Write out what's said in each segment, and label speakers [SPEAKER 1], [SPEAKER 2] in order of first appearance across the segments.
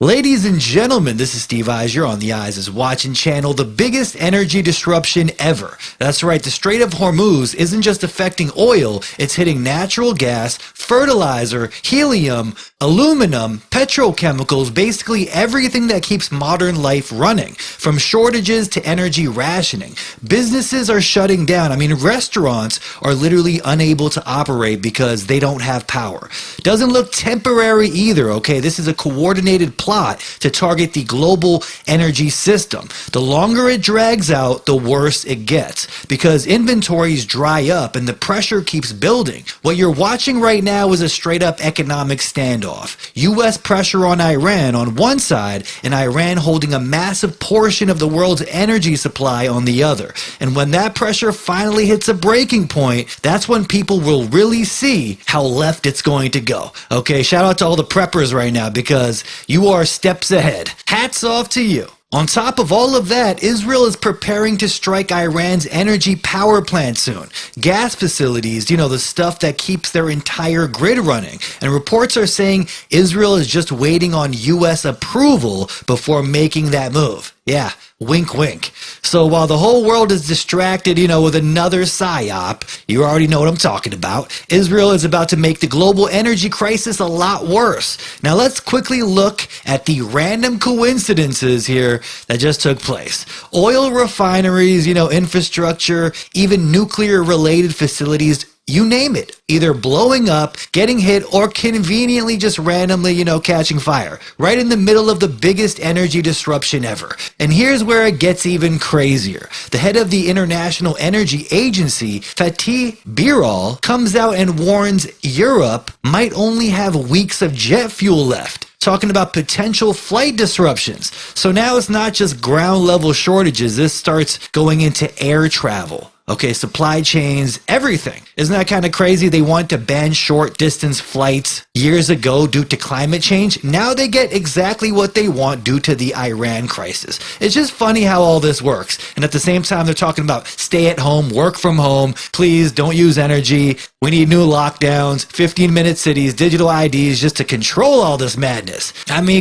[SPEAKER 1] Ladies and gentlemen, this is Steve Eyes. You're on the Eyesiswatching channel, the biggest energy disruption ever. That's right, the Strait of Hormuz isn't just affecting oil, it's hitting natural gas, fertilizer, helium, aluminum, petrochemicals, basically everything that keeps modern life running, from shortages to energy rationing. Businesses are shutting down. Restaurants are literally unable to operate because they don't have power. Doesn't look temporary either, okay? This is a coordinated plot to target the global energy system. The longer it drags out, the worse it gets, because inventories dry up and the pressure keeps building. What you're watching right now is a straight up economic standoff. US pressure on Iran on one side, and Iran holding a massive portion of the world's energy supply on the other. And when that pressure finally hits a breaking point, that's when people will really see how left it's going to go. Okay, shout out to all the preppers right now, because you are steps ahead. Hats off to you. On top of all of that, Israel is preparing to strike Iran's energy power plant soon. Gas facilities, the stuff that keeps their entire grid running. And reports are saying Israel is just waiting on US approval before making that move. Yeah, wink wink. So while the whole world is distracted, with another psyop, you already know what I'm talking about, Israel is about to make the global energy crisis a lot worse. Now let's quickly look at the random coincidences here that just took place. Oil refineries, infrastructure, even nuclear related facilities, you name it, either blowing up, getting hit, or conveniently just randomly, catching fire, right in the middle of the biggest energy disruption ever. And here's where it gets even crazier. The head of the International Energy Agency, Fatih Birol, comes out and warns Europe might only have weeks of jet fuel left, talking about potential flight disruptions. So now it's not just ground level shortages, this starts going into air travel. Okay, supply chains, everything. Isn't that kind of crazy? They want to ban short distance flights years ago due to climate change. Now they get exactly what they want due to the Iran crisis. It's just funny how all this works. And at the same time, they're talking about stay at home, work from home, please don't use energy. We need new lockdowns, 15-minute cities, digital IDs just to control all this madness.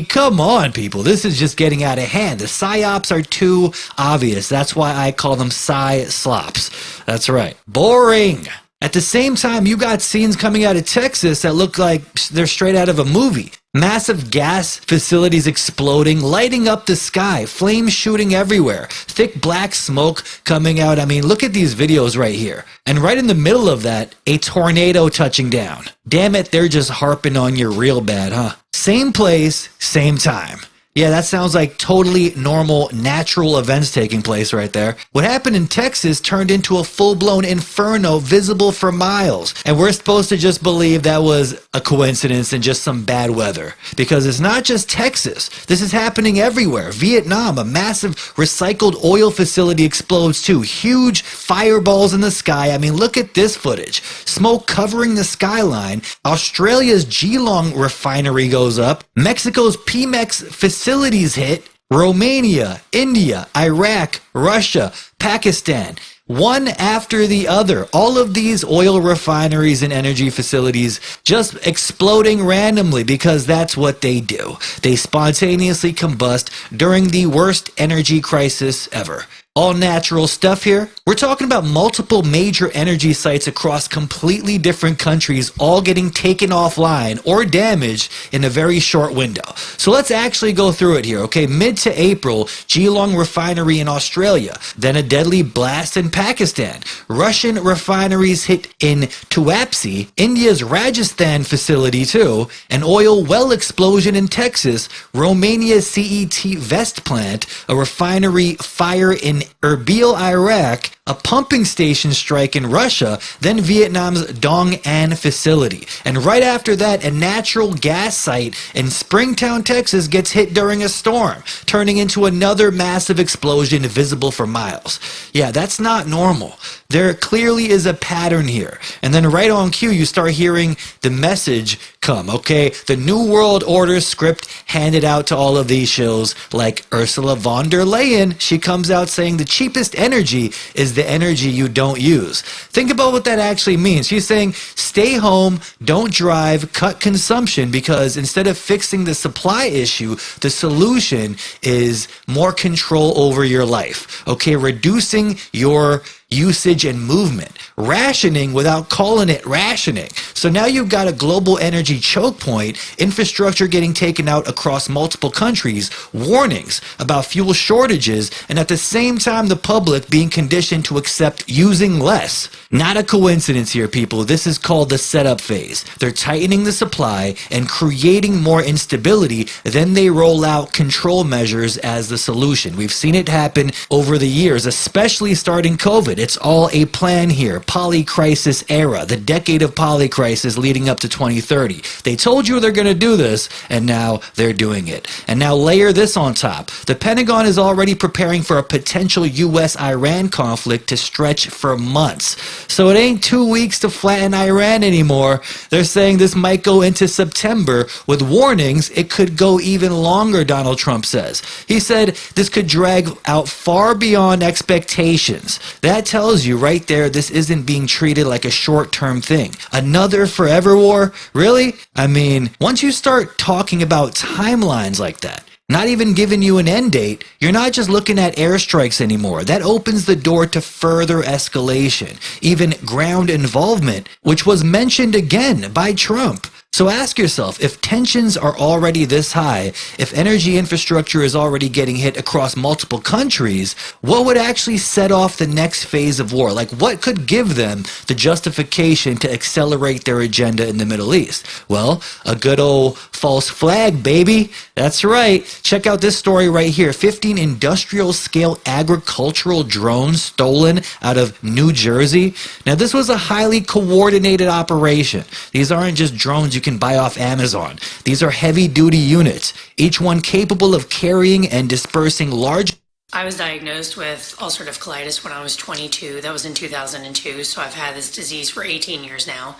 [SPEAKER 1] Come on, people. This is just getting out of hand. The psyops are too obvious. That's why I call them psy-slops. That's right. Boring. At the same time, you got scenes coming out of Texas that look like they're straight out of a movie. Massive gas facilities exploding, lighting up the sky, flames shooting everywhere, thick black smoke coming out. Look at these videos right here. And right in the middle of that, a tornado touching down. Damn it, they're just harping on you real bad, huh? Same place, same time. Yeah, that sounds like totally normal, natural events taking place right there. What happened in Texas turned into a full-blown inferno visible for miles. And we're supposed to just believe that was a coincidence and just some bad weather. Because it's not just Texas. This is happening everywhere. Vietnam, a massive recycled oil facility explodes too. Huge fireballs in the sky. Look at this footage. Smoke covering the skyline. Australia's Geelong refinery goes up. Mexico's Pemex facilities hit. Romania, India, Iraq, Russia, Pakistan, one after the other. All of these oil refineries and energy facilities just exploding randomly because that's what they do. They spontaneously combust during the worst energy crisis ever. All natural stuff here. We're talking about multiple major energy sites across completely different countries all getting taken offline or damaged in a very short window. So let's actually go through it here, okay? Mid to April, Geelong refinery in Australia, then a deadly blast in Pakistan. Russian refineries hit in Tuapse, India's Rajasthan facility too, an oil well explosion in Texas, Romania's CET Vest plant, a refinery fire in Erbil, Iraq, a pumping station strike in Russia, then Vietnam's Dong An facility. And right after that, a natural gas site in Springtown, Texas gets hit during a storm, turning into another massive explosion visible for miles. Yeah, that's not normal. There clearly is a pattern here. And then right on cue, you start hearing the message come, okay? The New World Order script handed out to all of these shills, like Ursula von der Leyen. She comes out saying the cheapest energy is the energy you don't use. Think about what that actually means. She's saying stay home, don't drive, cut consumption, because instead of fixing the supply issue, the solution is more control over your life, okay? Reducing your usage and movement, rationing without calling it rationing. So now you've got a global energy choke point, infrastructure getting taken out across multiple countries, warnings about fuel shortages, and at the same time the public being conditioned to accept using less. Not a coincidence here, people. This is called the setup phase. They're tightening the supply and creating more instability, then they roll out control measures as the solution. We've seen it happen over the years, especially starting COVID. It's all a plan here. Polycrisis era, the decade of polycrisis leading up to 2030. They told you they're going to do this, and now they're doing it. And now layer this on top. The Pentagon is already preparing for a potential US-Iran conflict to stretch for months. So it ain't 2 weeks to flatten Iran anymore. They're saying this might go into September with warnings it could go even longer, Donald Trump says. He said this could drag out far beyond expectations. That tells you right there this isn't being treated like a short-term thing. Another forever war? Really? I mean, once you start talking about timelines like that, not even giving you an end date, you're not just looking at airstrikes anymore. That opens the door to further escalation, even ground involvement, which was mentioned again by Trump. So ask yourself, if tensions are already this high, if energy infrastructure is already getting hit across multiple countries, what would actually set off the next phase of war? Like, what could give them the justification to accelerate their agenda in the Middle East? Well, a good old false flag, baby. That's right. Check out this story right here. 15 industrial-scale agricultural drones stolen out of New Jersey. Now, this was a highly coordinated operation. These aren't just drones you can buy off Amazon. These are heavy-duty units, each one capable of carrying and dispersing large...
[SPEAKER 2] I was diagnosed with ulcerative colitis when I was 22. That was in 2002, so I've had this disease for 18 years now.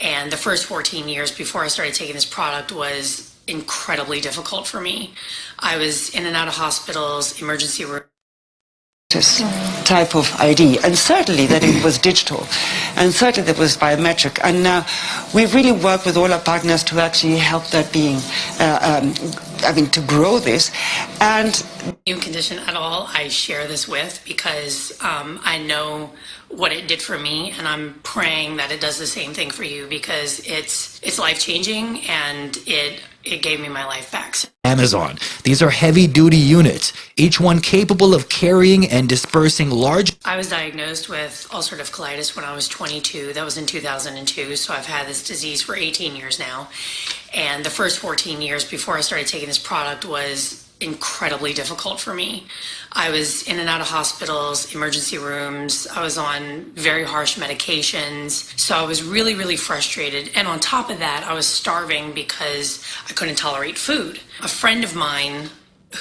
[SPEAKER 2] And the first 14 years before I started taking this product was incredibly difficult for me. I was in and out of hospitals, emergency room.
[SPEAKER 3] Type of ID, and certainly that it was digital, and certainly that was biometric, and we've really worked with all our partners to actually help that being, to grow this. And
[SPEAKER 2] Immune condition at all, I share this with because I know what it did for me, and I'm praying that it does the same thing for you because it's life-changing and it gave me my life back.
[SPEAKER 1] Amazon. These are heavy-duty units, each one capable of carrying and dispersing large...
[SPEAKER 2] I was diagnosed with ulcerative colitis when I was 22. That was in 2002, so I've had this disease for 18 years now. And the first 14 years before I started taking this product was incredibly difficult for me. I was in and out of hospitals, emergency rooms. I was on very harsh medications. So I was really, really frustrated. And on top of that, I was starving because I couldn't tolerate food. A friend of mine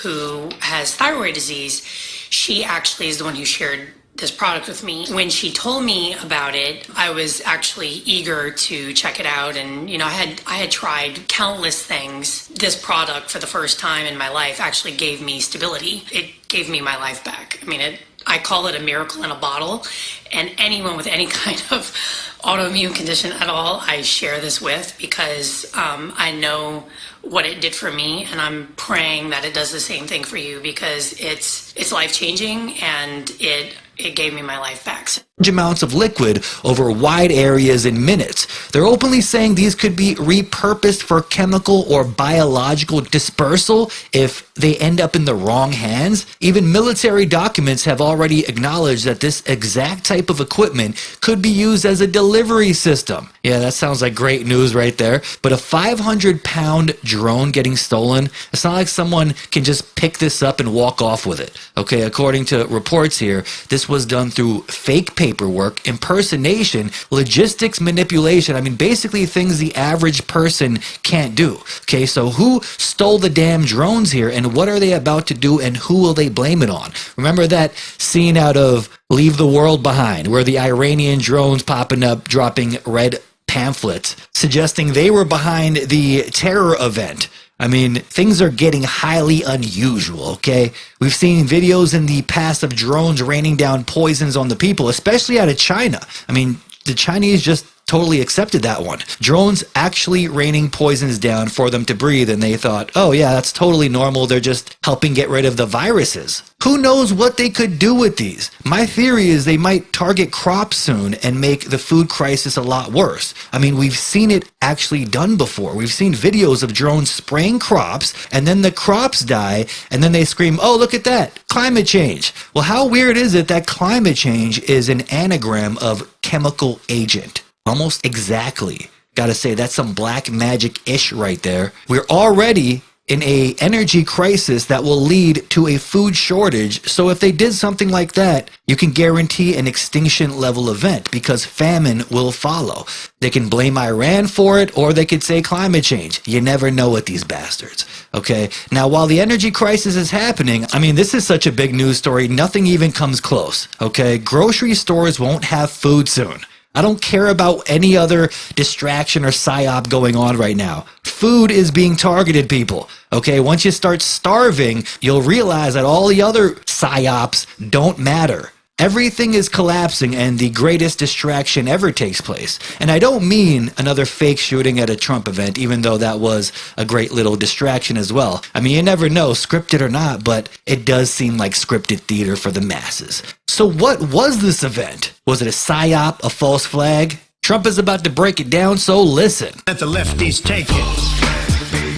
[SPEAKER 2] who has thyroid disease, she actually is the one who shared this product with me. When she told me about it, I was actually eager to check it out. And, you know, I had tried countless things. This product for the first time in my life actually gave me stability. It gave me my life back. I mean, I call it a miracle in a bottle. And anyone with any kind of autoimmune condition at all, I share this with because I know what it did for me, and I'm praying that it does the same thing for you because it's life-changing and it gave me my life back.
[SPEAKER 1] Amounts of liquid over wide areas in minutes. They're openly saying these could be repurposed for chemical or biological dispersal if they end up in the wrong hands. Even military documents have already acknowledged that this exact type of equipment could be used as a delivery system. Yeah, that sounds like great news right there. But a 500-pound drone getting stolen, it's not like someone can just pick this up and walk off with it. Okay, according to reports here, this was done through fake paperwork, impersonation, logistics manipulation. I mean, basically things the average person can't do. Okay, so who stole the damn drones here, and what are they about to do, and who will they blame it on? Remember that scene out of Leave the World Behind, where the Iranian drones popping up, dropping red pamphlets suggesting they were behind the terror event. I mean, things are getting highly unusual, okay? We've seen videos in the past of drones raining down poisons on the people, especially out of China. I mean, the Chinese just totally accepted that one. Drones actually raining poisons down for them to breathe, and they thought, oh yeah, that's totally normal. They're just helping get rid of the viruses. Who knows what they could do with these? My theory is they might target crops soon and make the food crisis a lot worse. I mean, we've seen it actually done before. We've seen videos of drones spraying crops, and then the crops die, and then they scream, oh, look at that, climate change. Well, how weird is it that climate change is an anagram of chemical agent? Almost exactly. Gotta say, that's some black magic-ish right there. We're already in a energy crisis that will lead to a food shortage. So if they did something like that, you can guarantee an extinction level event because famine will follow. They can blame Iran for it, or they could say climate change. You never know with these bastards. Okay. Now, while the energy crisis is happening, I mean, this is such a big news story. Nothing even comes close. Okay. Grocery stores won't have food soon. I don't care about any other distraction or psyop going on right now. Food is being targeted, people. Okay, once you start starving, you'll realize that all the other psyops don't matter. Everything is collapsing and the greatest distraction ever takes place. And I don't mean another fake shooting at a Trump event, even though that was a great little distraction as well. I mean, you never know, scripted or not, but it does seem like scripted theater for the masses. So what was this event? Was it a psyop, a false flag? Trump is about to break it down, so listen.
[SPEAKER 4] Let the lefties take it.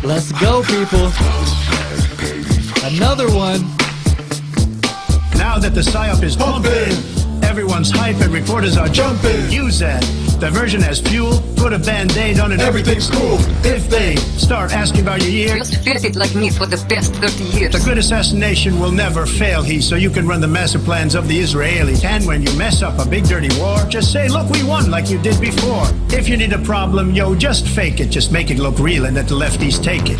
[SPEAKER 1] Let's go, people. Another one.
[SPEAKER 4] Now that the psyop is pumping, everyone's hype and reporters are jumping. Use that. Diversion as fuel. Put a band-aid on it. Everything's cool. If they start asking about your year,
[SPEAKER 5] Just felt it like me for the past 30 years.
[SPEAKER 4] the good assassination will never fail, so you can run the massive plans of the Israelis. And when you mess up a big dirty war, just say, look, we won like you did before. If you need a problem, just fake it. Just make it look real and let the lefties take it.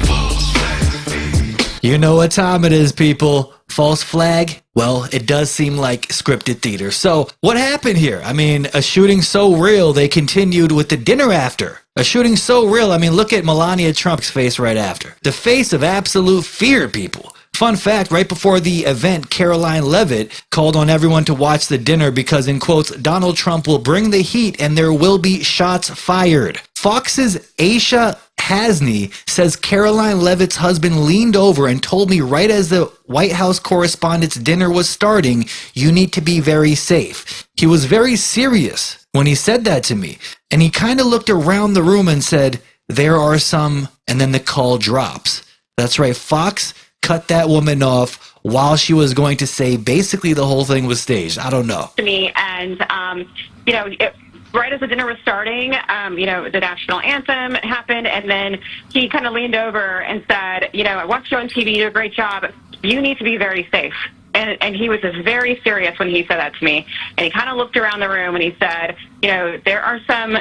[SPEAKER 1] You know what time it is, people. False flag? Well, it does seem like scripted theater. So, what happened here? I mean, a shooting so real, they continued with the dinner after. A shooting so real, I mean, look at Melania Trump's face right after. The face of absolute fear, people. Fun fact, right before the event, Caroline Leavitt called on everyone to watch the dinner because, in quotes, Donald Trump will bring the heat and there will be shots fired. Fox's Aisha Hasney says Caroline Leavitt's husband leaned over and told me right as the White House correspondents' dinner was starting, you need to be very safe. He was very serious when he said that to me. And he kind of looked around the room and said, there are some, and then the call drops. That's right, Fox cut that woman off while she was going to say basically the whole thing was staged. I don't know.
[SPEAKER 6] To me, and right as the dinner was starting, the national anthem happened, and then he kind of leaned over and said, I watched you on TV, you did a great job. You need to be very safe. And he was just very serious when he said that to me. And he kind of looked around the room and he said, there are some...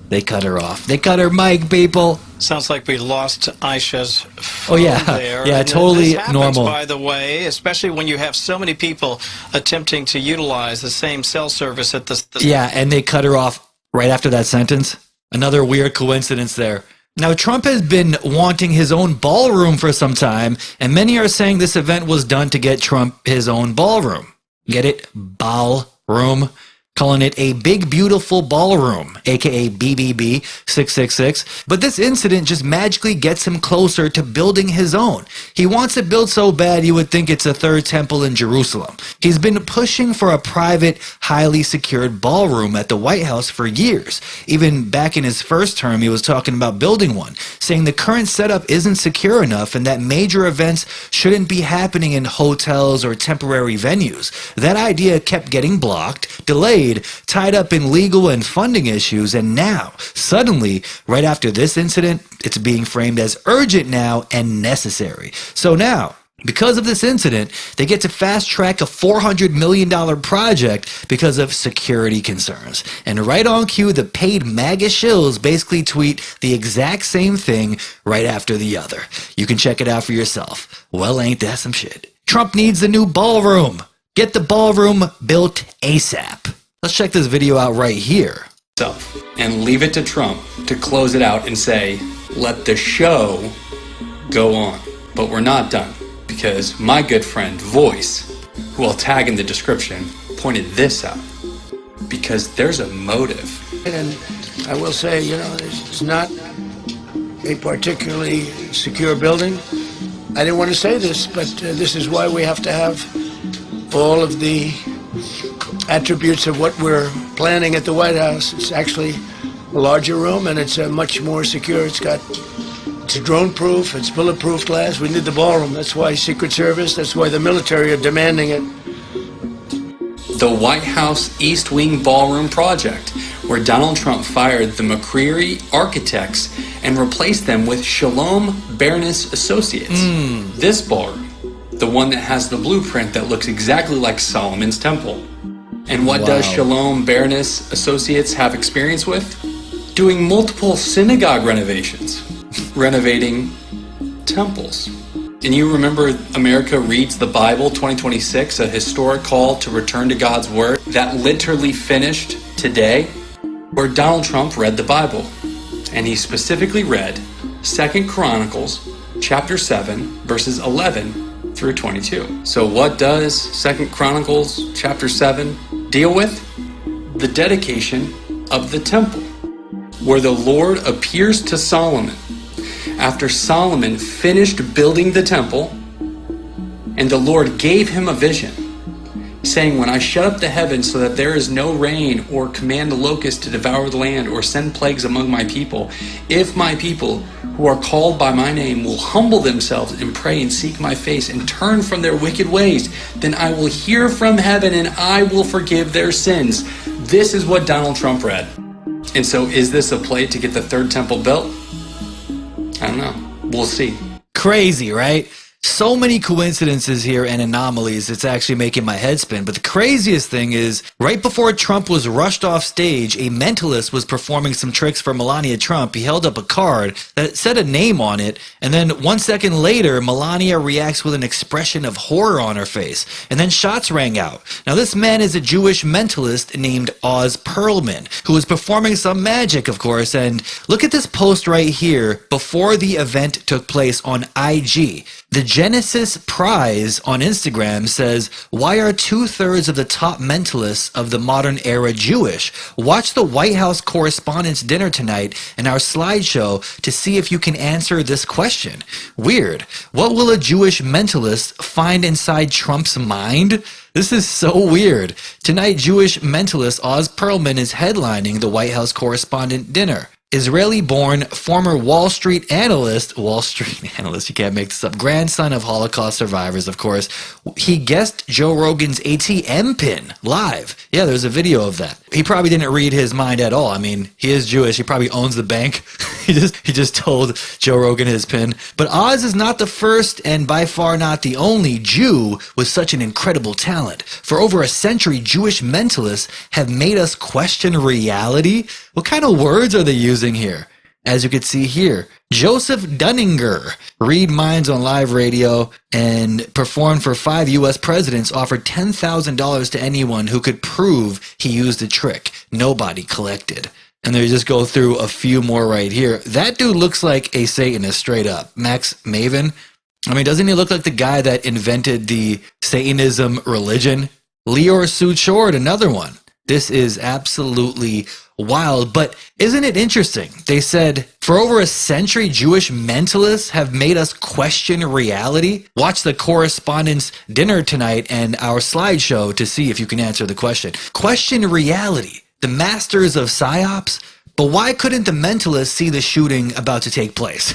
[SPEAKER 1] They cut her off. They cut her mic, people.
[SPEAKER 7] Sounds like we lost Aisha's phone
[SPEAKER 1] Oh, yeah.
[SPEAKER 7] there.
[SPEAKER 1] Yeah,
[SPEAKER 7] And
[SPEAKER 1] totally
[SPEAKER 7] this happens,
[SPEAKER 1] normal.
[SPEAKER 7] by the way, especially when you have so many people attempting to utilize the same cell service at the
[SPEAKER 1] Yeah, and they cut her off right after that sentence. Another weird coincidence there. Now, Trump has been wanting his own ballroom for some time, and many are saying this event was done to get Trump his own ballroom. Get it? Ballroom. Calling it a big, beautiful ballroom, aka BBB 666. But this incident just magically gets him closer to building his own. He wants it built so bad you would think it's a third temple in Jerusalem. He's been pushing for a private, highly secured ballroom at the White House for years. Even back in his first term, he was talking about building one, saying the current setup isn't secure enough and that major events shouldn't be happening in hotels or temporary venues. That idea kept getting blocked, delayed, tied up in legal and funding issues, and now, suddenly, right after this incident, it's being framed as urgent now and necessary. So now, because of this incident, they get to fast track a $400 million project because of security concerns. And right on cue, the paid MAGA shills basically tweet the exact same thing right after the other. You can check it out for yourself. Well, ain't that some shit? Trump needs a new ballroom. Get the ballroom built ASAP. Let's check this video out right here.
[SPEAKER 8] And leave it to Trump to close it out and say, let the show go on. But we're not done, because my good friend Voice, who I'll tag in the description, pointed this out. Because there's a motive.
[SPEAKER 9] And I will say, you know, it's not a particularly secure building. I didn't want to say this, but this is why we have to have all of the attributes of what we're planning at the White House. It's actually a larger room, and it's much more secure. It's drone-proof, it's bulletproof glass. We need the ballroom. That's why Secret Service, that's why the military are demanding it.
[SPEAKER 8] The White House East Wing Ballroom Project, where Donald Trump fired the McCreary architects and replaced them with Shalom Baroness Associates. This ballroom, the one that has the blueprint that looks exactly like Solomon's Temple. And what does Shalom Baroness Associates have experience with? Doing multiple synagogue renovations, renovating temples. And you remember America Reads the Bible 2026, a historic call to return to God's Word that literally finished today, where Donald Trump read the Bible. And he specifically read 2 Chronicles chapter 7, verses 11 through 22. So what does 2 Chronicles chapter 7 deal with? The dedication of the temple, where the Lord appears to Solomon after Solomon finished building the temple, and the Lord gave him a vision, saying, when I shut up the heavens so that there is no rain, or command the locust to devour the land, or send plagues among my people, if my people who are called by my name will humble themselves and pray and seek my face and turn from their wicked ways, then I will hear from heaven and I will forgive their sins. This is what Donald Trump read. And so is this a play to get the third temple built? I don't know. We'll see.
[SPEAKER 1] Crazy, right? So many coincidences here and anomalies, it's actually making my head spin. But the craziest thing is, right before Trump was rushed off stage, a mentalist was performing some tricks for Melania Trump. He held up a card that said a name on it, and then 1 second later, Melania reacts with an expression of horror on her face, and then shots rang out. Now this man is a Jewish mentalist named Oz Perlman, who was performing some magic, of course, and look at this post right here before the event took place on IG. The Genesis Prize on Instagram says, why are 2/3 of the top mentalists of the modern era Jewish? Watch the White House Correspondents' Dinner tonight in our slideshow to see if you can answer this question. Weird. What will a Jewish mentalist find inside Trump's mind? This is so weird. Tonight, Jewish mentalist Oz Perlman is headlining the White House Correspondent Dinner. Israeli-born former Wall Street analyst, you can't make this up, grandson of Holocaust survivors, of course. He guessed Joe Rogan's ATM pin live. Yeah, there's a video of that. He probably didn't read his mind at all. I mean, he is Jewish. He probably owns the bank. He just told Joe Rogan his pin. But Oz is not the first and by far not the only Jew with such an incredible talent. For over a century, Jewish mentalists have made us question reality. What kind of words are they using here? As you can see here, Joseph Dunninger, read minds on live radio and performed for 5 U.S. presidents, offered $10,000 to anyone who could prove he used a trick. Nobody collected. And they just go through a few more right here. That dude looks like a Satanist straight up. Max Maven. I mean, doesn't he look like the guy that invented the Satanism religion? Lior Suchord, another one. This is absolutely wild, but isn't it interesting? They said, for over a century, Jewish mentalists have made us question reality. Watch the Correspondents' Dinner tonight and our slideshow to see if you can answer the question. Question reality. The masters of psyops? But why couldn't the mentalists see the shooting about to take place?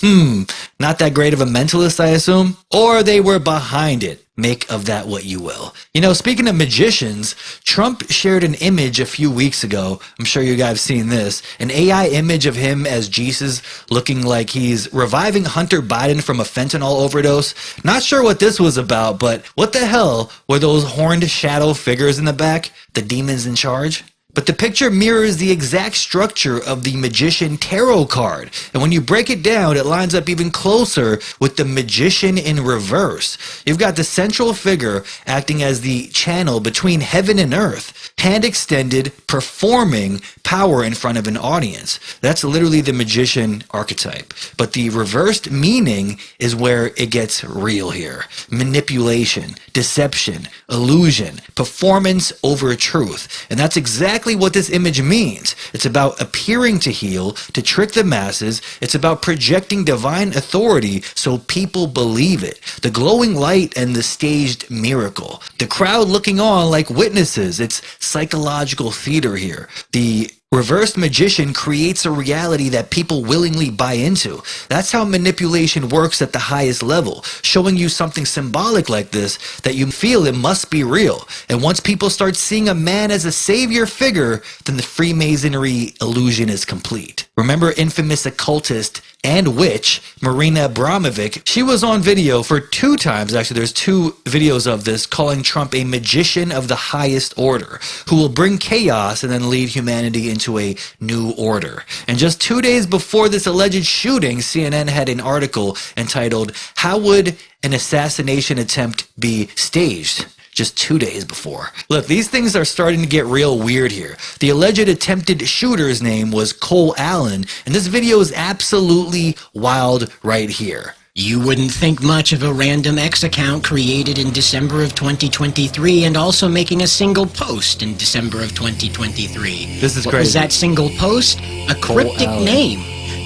[SPEAKER 1] Not that great of a mentalist, I assume? Or they were behind it. Make of that what you will. You know, speaking of magicians, Trump shared an image a few weeks ago. I'm sure you guys have seen this. An AI image of him as Jesus, looking like he's reviving Hunter Biden from a fentanyl overdose. Not sure what this was about, but what the hell were those horned shadow figures in the back? The demons in charge? But the picture mirrors the exact structure of the Magician Tarot card. And when you break it down, it lines up even closer with the Magician in reverse. You've got the central figure acting as the channel between heaven and earth, hand extended, performing power in front of an audience. That's literally the magician archetype. But the reversed meaning is where it gets real here. Manipulation, deception, illusion, performance over truth. And that's exactly what this image means. It's about appearing to heal, to trick the masses. It's about projecting divine authority so people believe it. The glowing light and the staged miracle. The crowd looking on like witnesses. It's psychological theater here. The reversed magician creates a reality that people willingly buy into. That's how manipulation works at the highest level, showing you something symbolic like this that you feel it must be real. And once people start seeing a man as a savior figure, then the Freemasonry illusion is complete. Remember infamous occultist and witch Marina Abramovic? She was on video for 2 times, actually there's 2 videos of this, calling Trump a magician of the highest order, who will bring chaos and then lead humanity into a new order. And just 2 days before this alleged shooting, CNN had an article entitled, "How Would an Assassination Attempt Be Staged?" Just 2 days before. Look, these things are starting to get real weird here. The alleged attempted shooter's name was Cole Allen, and this video is absolutely wild right here.
[SPEAKER 10] You wouldn't think much of a random X account created in December of 2023 and also making a single post in December of 2023.
[SPEAKER 1] This is
[SPEAKER 10] what
[SPEAKER 1] crazy.
[SPEAKER 10] Was that single post? A cryptic name.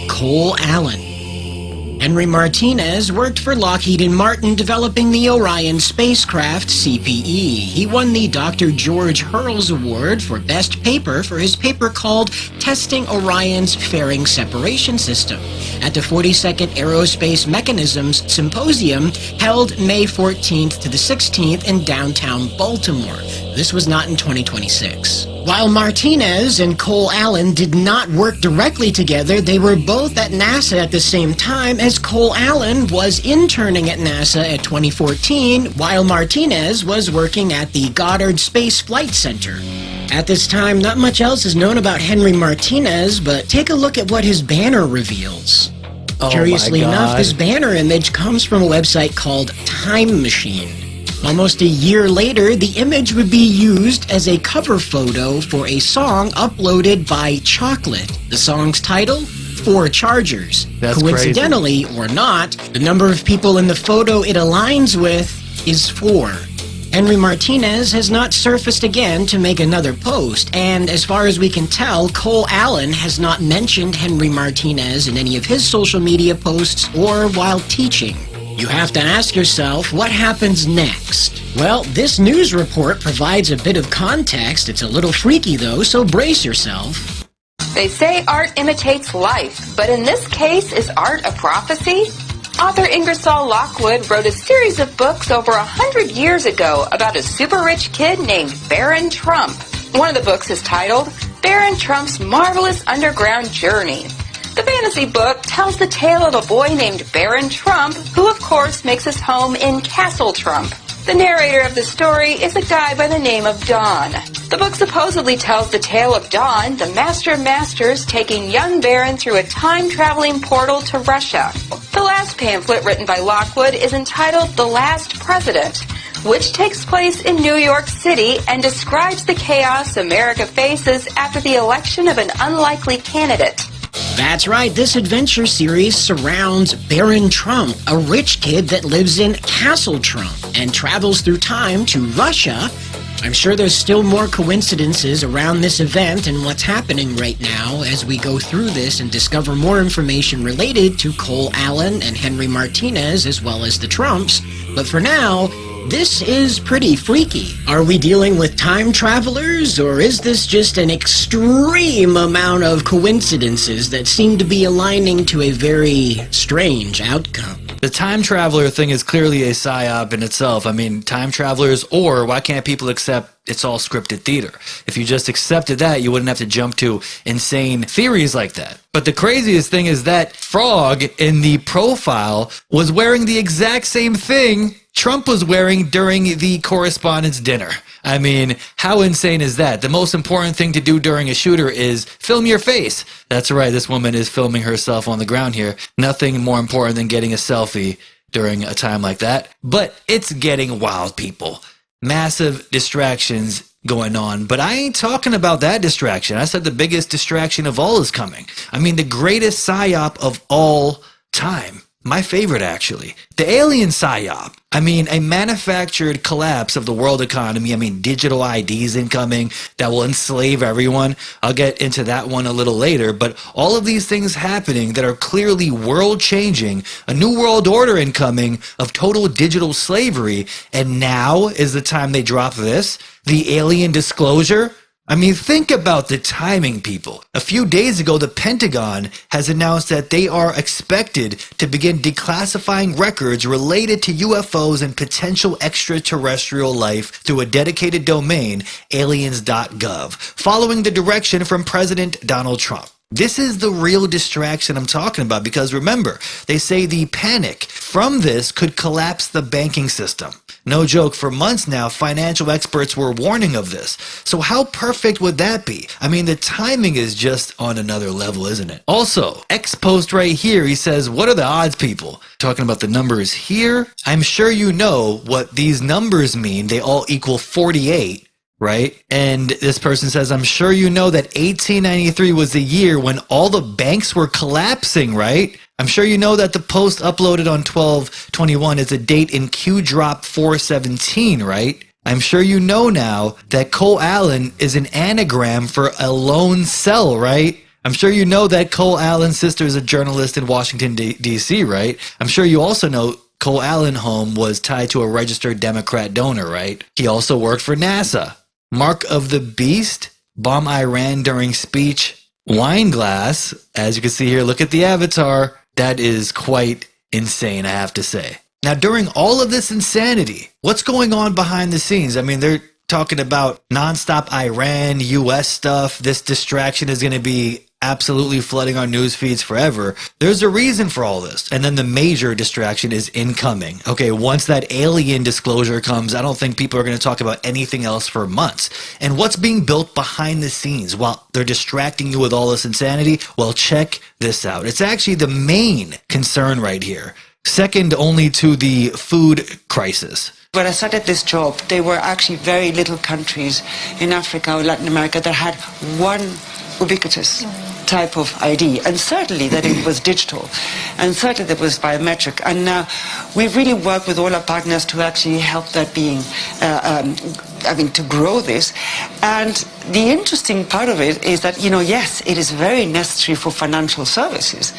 [SPEAKER 10] Cole Allen. Henry Martinez worked for Lockheed Martin developing the Orion spacecraft CPE. He won the Dr. George Hurls Award for Best Paper for his paper called Testing Orion's Fairing Separation System at the 42nd Aerospace Mechanisms Symposium held May 14th to the 16th in downtown Baltimore. This was not in 2026. While Martinez and Cole Allen did not work directly together, they were both at NASA at the same time, as Cole Allen was interning at NASA at 2014, while Martinez was working at the Goddard Space Flight Center. At this time, not much else is known about Henry Martinez, but take a look at what his banner reveals.
[SPEAKER 1] Oh
[SPEAKER 10] Curiously
[SPEAKER 1] my God.
[SPEAKER 10] enough, this banner image comes from a website called Time Machine. Almost a year later, the image would be used as a cover photo for a song uploaded by Chocolate. The song's title? 4 Chargers.
[SPEAKER 1] That's
[SPEAKER 10] Coincidentally or not, the number of people in the photo it aligns with is 4. Henry Martinez has not surfaced again to make another post, and as far as we can tell, Cole Allen has not mentioned Henry Martinez in any of his social media posts or while teaching. You have to ask yourself, what happens next? Well, this news report provides a bit of context. It's a little freaky though, so brace yourself.
[SPEAKER 11] They say art imitates life, but in this case, is art a prophecy? Author Ingersoll Lockwood wrote a series of books over 100 years ago about a super rich kid named Baron Trump. One of the books is titled Baron Trump's Marvelous Underground Journey. The fantasy book tells the tale of a boy named Baron Trump, who of course makes his home in Castle Trump. The narrator of the story is a guy by the name of Don. The book supposedly tells the tale of Don, the Master of Masters, taking young Baron through a time-traveling portal to Russia. The last pamphlet written by Lockwood is entitled The Last President, which takes place in New York City and describes the chaos America faces after the election of an unlikely candidate.
[SPEAKER 10] That's right, this adventure series surrounds Baron Trump, a rich kid that lives in Castle Trump and travels through time to Russia. I'm sure there's still more coincidences around this event and what's happening right now as we go through this and discover more information related to Cole Allen and Henry Martinez as well as the Trumps. But for now, this is pretty freaky. Are we dealing with time travelers, or is this just an extreme amount of coincidences that seem to be aligning to a very strange outcome?
[SPEAKER 1] The time traveler thing is clearly a psyop in itself. I mean, time travelers, or why can't people accept it's all scripted theater? If you just accepted that, you wouldn't have to jump to insane theories like that. But the craziest thing is that frog in the profile was wearing the exact same thing Trump was wearing during the correspondence dinner. I mean, how insane is that? The most important thing to do during a shooter is film your face. That's right, this woman is filming herself on the ground here. Nothing more important than getting a selfie during a time like that. But it's getting wild, people. Massive distractions going on, but I ain't talking about that distraction. I said the biggest distraction of all is coming. I mean, the greatest psyop of all time. My favorite, actually. The alien psyop. I mean, a manufactured collapse of the world economy. I mean, digital IDs incoming that will enslave everyone. I'll get into that one a little later, but all of these things happening that are clearly world-changing, a new world order incoming of total digital slavery, and now is the time they drop this? The alien disclosure? I mean, think about the timing, people. A few days ago, the Pentagon has announced that they are expected to begin declassifying records related to UFOs and potential extraterrestrial life through a dedicated domain, aliens.gov, following the direction from President Donald Trump. This is the real distraction I'm talking about, because remember, they say the panic from this could collapse the banking system. No joke, for months now, financial experts were warning of this. So how perfect would that be? I mean, the timing is just on another level, isn't it? Also, X post right here, he says, what are the odds, people? Talking about the numbers here. I'm sure you know what these numbers mean. They all equal 48. Right? And this person says, I'm sure you know that 1893 was the year when all the banks were collapsing, right? I'm sure you know that the post uploaded on 12/21 is a date in Q drop 417, right? I'm sure you know now that Cole Allen is an anagram for a lone cell, right? I'm sure you know that Cole Allen's sister is a journalist in Washington, D.C., right? I'm sure you also know Cole Allen home was tied to a registered Democrat donor, right? He also worked for NASA. Mark of the Beast, bomb Iran during speech, wine glass. As you can see here, look at the avatar. That is quite insane, I have to say. Now, during all of this insanity, what's going on behind the scenes? I mean, they're talking about nonstop Iran, US stuff. This distraction is going to be absolutely flooding our news feeds forever. There's a reason for all this. And then the major distraction is incoming. Okay, once that alien disclosure comes, I don't think people are going to talk about anything else for months. And what's being built behind the scenes while they're distracting you with all this insanity? Well, check this out. It's actually the main concern right here, second only to the food crisis.
[SPEAKER 3] When I started this job, there were actually very little countries in Africa or Latin America that had one ubiquitous type of ID, and certainly that it was digital, and certainly that it was biometric. And now we've really worked with all our partners to actually help that being, to grow this. And the interesting part of it is that, yes, it is very necessary for financial services,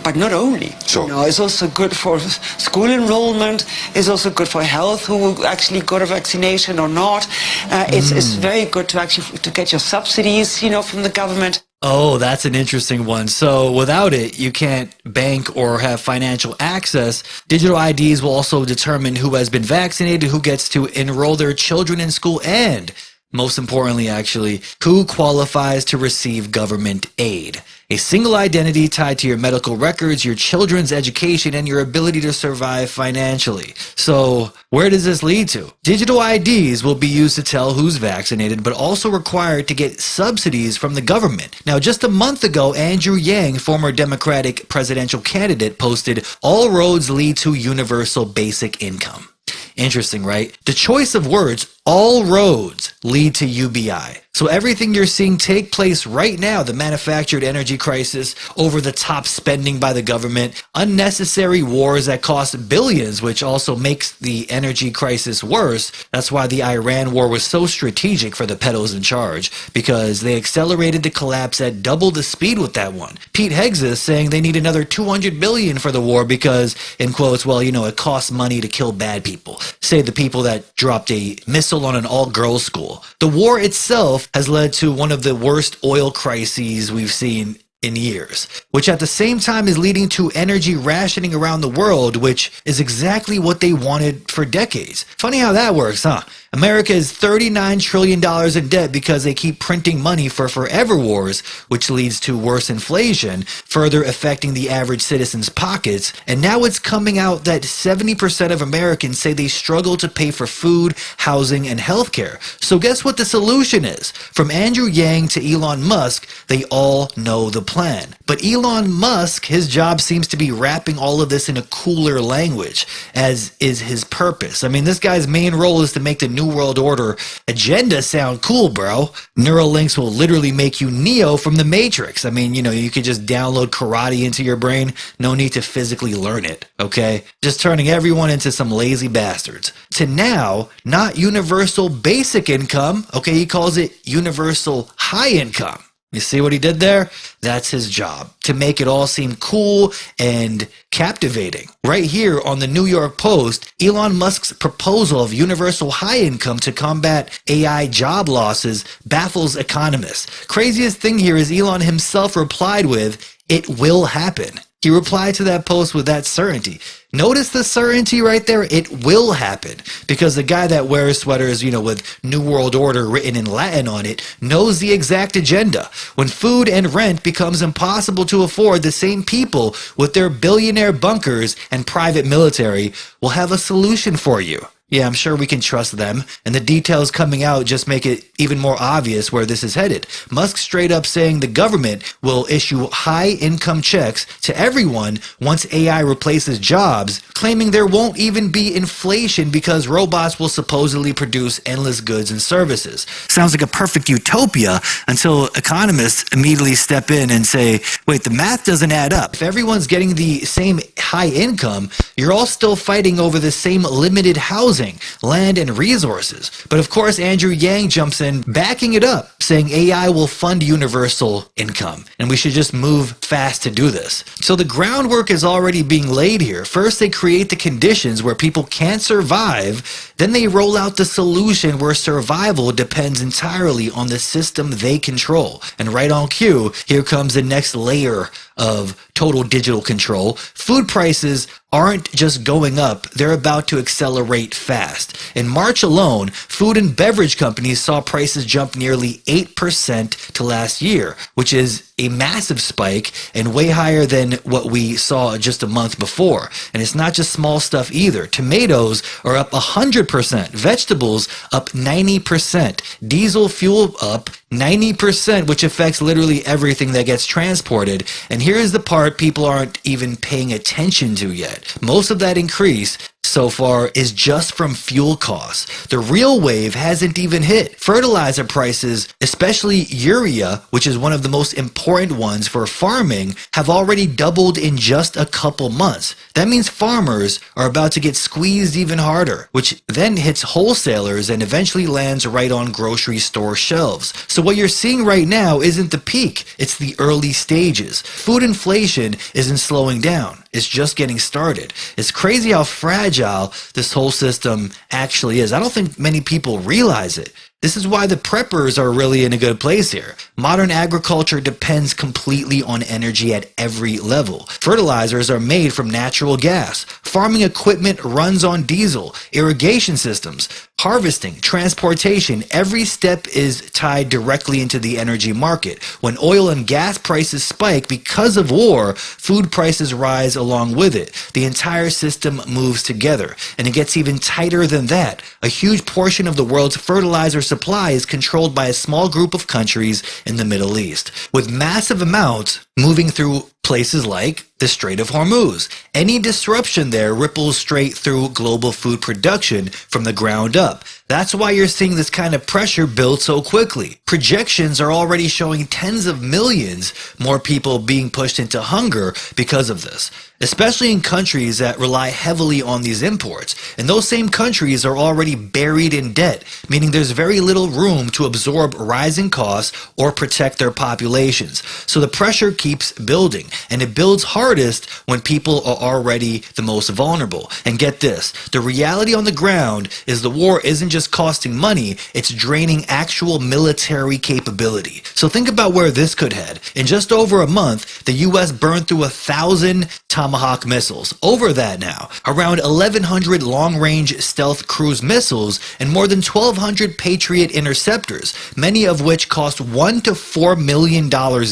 [SPEAKER 3] but not only. Sure. It's also good for school enrollment, it's also good for health, who actually got a vaccination or not. It's very good to get your subsidies, from the government.
[SPEAKER 1] Oh, that's an interesting one. So without it, you can't bank or have financial access. Digital IDs will also determine who has been vaccinated, who gets to enroll their children in school, and most importantly, actually, who qualifies to receive government aid. A single identity tied to your medical records, your children's education, and your ability to survive financially. So where does this lead to? Digital IDs will be used to tell who's vaccinated, but also required to get subsidies from the government. Now, just a month ago, Andrew Yang, former Democratic presidential candidate, posted, "All roads lead to universal basic income." Interesting, right? The choice of words, all roads lead to UBI. So everything you're seeing take place right now, the manufactured energy crisis, over the top spending by the government, unnecessary wars that cost billions, which also makes the energy crisis worse. That's why the Iran war was so strategic for the pedos in charge, because they accelerated the collapse at double the speed with that one. Pete Hegseth saying they need another $200 billion for the war because, in quotes, well, it costs money to kill bad people. Say the people that dropped a missile on an all-girls school. The war itself has led to one of the worst oil crises we've seen in years, which at the same time is leading to energy rationing around the world, which is exactly what they wanted for decades. Funny how that works, huh? America is $39 trillion in debt because they keep printing money for forever wars, which leads to worse inflation, further affecting the average citizen's pockets. And now it's coming out that 70% of Americans say they struggle to pay for food, housing, and healthcare. So guess what the solution is? From Andrew Yang to Elon Musk, they all know the plan. plan. But Elon Musk, his job seems to be wrapping all of this in a cooler language, as is his purpose. I mean, this guy's main role is to make the New World Order agenda sound cool, bro. Neuralinks will literally make you Neo from the Matrix. I mean, you could just download karate into your brain. No need to physically learn it, okay? Just turning everyone into some lazy bastards. To now, not universal basic income, okay? He calls it universal high income. You see what he did there? That's his job, to make it all seem cool and captivating. Right here on the New York Post, Elon Musk's proposal of universal high income to combat AI job losses baffles economists. Craziest thing here is Elon himself replied with, "It will happen." He replied to that post with that certainty. Notice the certainty right there. It will happen, because the guy that wears sweaters, with New World Order written in Latin on it, knows the exact agenda. When food and rent becomes impossible to afford, the same people with their billionaire bunkers and private military will have a solution for you. Yeah, I'm sure we can trust them, and the details coming out just make it even more obvious where this is headed. Musk straight up saying the government will issue high-income checks to everyone once AI replaces jobs, claiming there won't even be inflation because robots will supposedly produce endless goods and services. Sounds like a perfect utopia until economists immediately step in and say, wait, the math doesn't add up. If everyone's getting the same high income, you're all still fighting over the same limited housing, land, and resources. But of course, Andrew Yang jumps in, backing it up, saying AI will fund universal income, and we should just move fast to do this. So the groundwork is already being laid here. First, they create the conditions where people can't survive, then they roll out the solution where survival depends entirely on the system they control. And right on cue, here comes the next layer of total digital control. Food prices aren't just going up, they're about to accelerate fast. In March alone, food and beverage companies saw prices jump nearly 8% to last year, which is a massive spike and way higher than what we saw just a month before. And it's not just small stuff either. Tomatoes are up 100%, vegetables up 90%, diesel fuel up 90%, which affects literally everything that gets transported. And here's the part people aren't even paying attention to yet. Most of that increase so far is just from fuel costs. The real wave hasn't even hit. Fertilizer prices, especially urea, which is one of the most important ones for farming, have already doubled in just a couple months. That means farmers are about to get squeezed even harder, which then hits wholesalers and eventually lands right on grocery store shelves. So what you're seeing right now isn't the peak, it's the early stages. Food inflation isn't slowing down. It's just getting started. It's crazy how fragile this whole system actually is. I don't think many people realize it. This is why the preppers are really in a good place here. Modern agriculture depends completely on energy at every level. Fertilizers are made from natural gas. Farming equipment runs on diesel. Irrigation systems, harvesting, transportation, every step is tied directly into the energy market. When oil and gas prices spike because of war, food prices rise along with it. The entire system moves together, and it gets even tighter than that. A huge portion of the world's fertilizer supply is controlled by a small group of countries in the Middle East, with massive amounts moving through places like the Strait of Hormuz. Any disruption there ripples straight through global food production from the ground up. That's why you're seeing this kind of pressure build so quickly. Projections are already showing tens of millions more people being pushed into hunger because of this, especially in countries that rely heavily on these imports. And those same countries are already buried in debt, meaning there's very little room to absorb rising costs or protect their populations. So the pressure keeps building, and it builds hardest when people are already the most vulnerable. And get this, the reality on the ground is the war isn't just costing money, it's draining actual military capability. So think about where this could head. In just over a month, the US burned through 1,000 times Tomahawk missiles. Over that now. Around 1,100 long-range stealth cruise missiles and more than 1,200 Patriot interceptors, many of which cost $1 to $4 million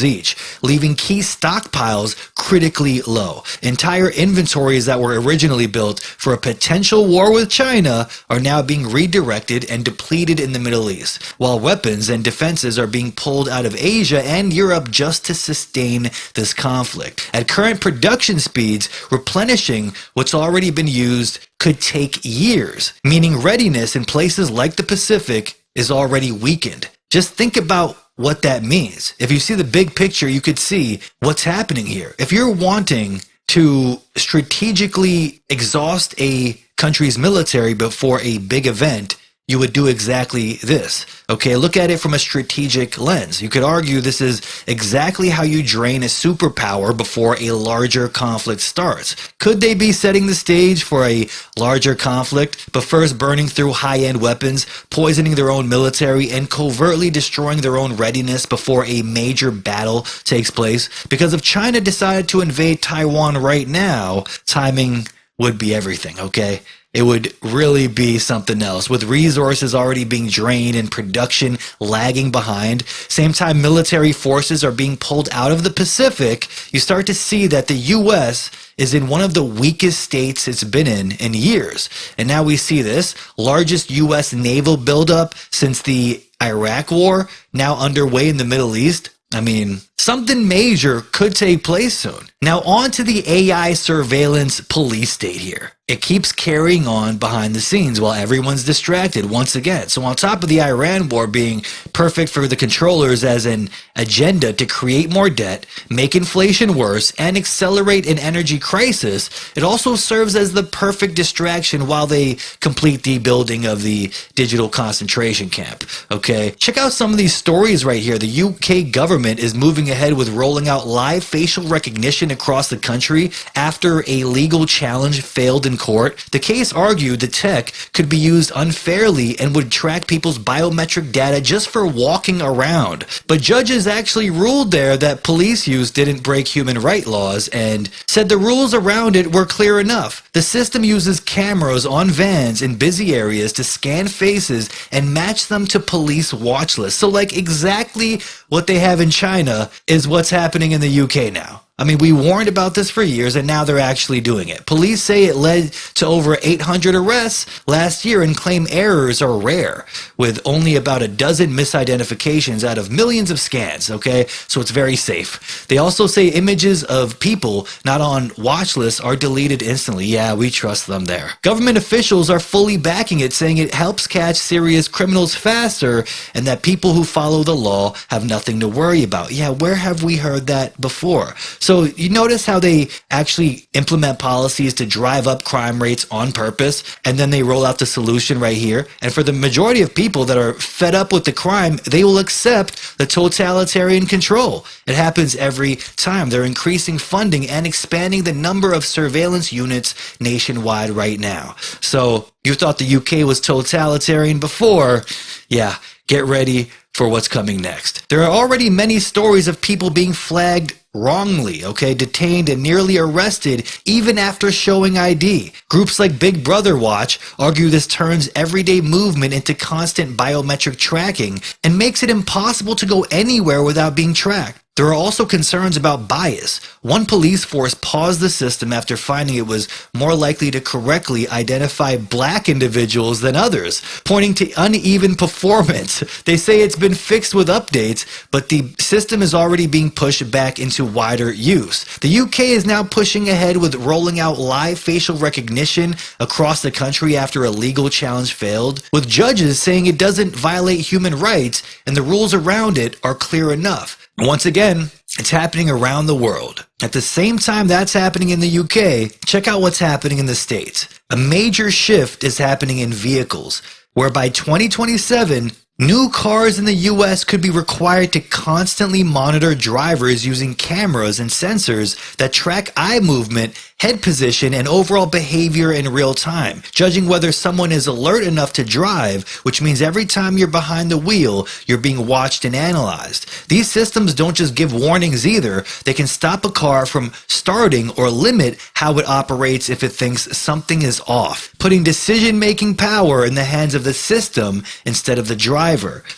[SPEAKER 1] each, leaving key stockpiles critically low. Entire inventories that were originally built for a potential war with China are now being redirected and depleted in the Middle East, while weapons and defenses are being pulled out of Asia and Europe just to sustain this conflict. At current production speeds, replenishing what's already been used could take years, meaning readiness in places like the Pacific is already weakened. Just think about what that means. If you see the big picture, you could see what's happening here. If you're wanting to strategically exhaust a country's military before a big event, you would do exactly this. Okay, look at it from a strategic lens. You could argue this is exactly how you drain a superpower before a larger conflict starts. Could they be setting the stage for a larger conflict, but first burning through high-end weapons, poisoning their own military, and covertly destroying their own readiness before a major battle takes place? Because if China decided to invade Taiwan right now, timing would be everything, okay? It would really be something else. With resources already being drained and production lagging behind, same time military forces are being pulled out of the Pacific, you start to see that the U.S. is in one of the weakest states it's been in years. And now we see this largest U.S. naval buildup since the Iraq War, now underway in the Middle East. I mean, something major could take place soon. Now on to the AI surveillance police state here. It keeps carrying on behind the scenes while everyone's distracted once again. So on top of the Iran war being perfect for the controllers as an agenda to create more debt, make inflation worse, and accelerate an energy crisis, it also serves as the perfect distraction while they complete the building of the digital concentration camp. Okay, check out some of these stories right here. The UK government is moving ahead with rolling out live facial recognition across the country after a legal challenge failed in court. The case argued the tech could be used unfairly and would track people's biometric data just for walking around. But judges actually ruled there that police use didn't break human rights laws and said the rules around it were clear enough. The system uses cameras on vans in busy areas to scan faces and match them to police watch lists. So like exactly what they have in China is what's happening in the UK now. I mean, we warned about this for years, and now they're actually doing it. Police say it led to over 800 arrests last year and claim errors are rare, with only about a dozen misidentifications out of millions of scans, okay? So it's very safe. They also say images of people not on watch lists are deleted instantly. Yeah, we trust them there. Government officials are fully backing it, saying it helps catch serious criminals faster and that people who follow the law have nothing to worry about. Yeah, where have we heard that before? So you notice how they actually implement policies to drive up crime rates on purpose, and then they roll out the solution right here. And for the majority of people that are fed up with the crime, they will accept the totalitarian control. It happens every time. They're increasing funding and expanding the number of surveillance units nationwide right now. So you thought the UK was totalitarian before? Yeah, get ready for what's coming next. There are already many stories of people being flagged wrongly, okay, detained and nearly arrested even after showing ID. Groups like Big Brother Watch argue this turns everyday movement into constant biometric tracking and makes it impossible to go anywhere without being tracked. There are also concerns about bias. One police force paused the system after finding it was more likely to correctly identify black individuals than others, pointing to uneven performance. They say it's been fixed with updates, but the system is already being pushed back into wider use. The UK is now pushing ahead with rolling out live facial recognition across the country after a legal challenge failed, with judges saying it doesn't violate human rights and the rules around it are clear enough. Once again, it's happening around the world. At the same time that's happening in the UK, check out what's happening in the States. A major shift is happening in vehicles, where by 2027, New cars in the US could be required to constantly monitor drivers using cameras and sensors that track eye movement, head position, and overall behavior in real time, judging whether someone is alert enough to drive, which means every time you're behind the wheel, you're being watched and analyzed. These systems don't just give warnings either, they can stop a car from starting or limit how it operates if it thinks something is off, putting decision-making power in the hands of the system instead of the driver.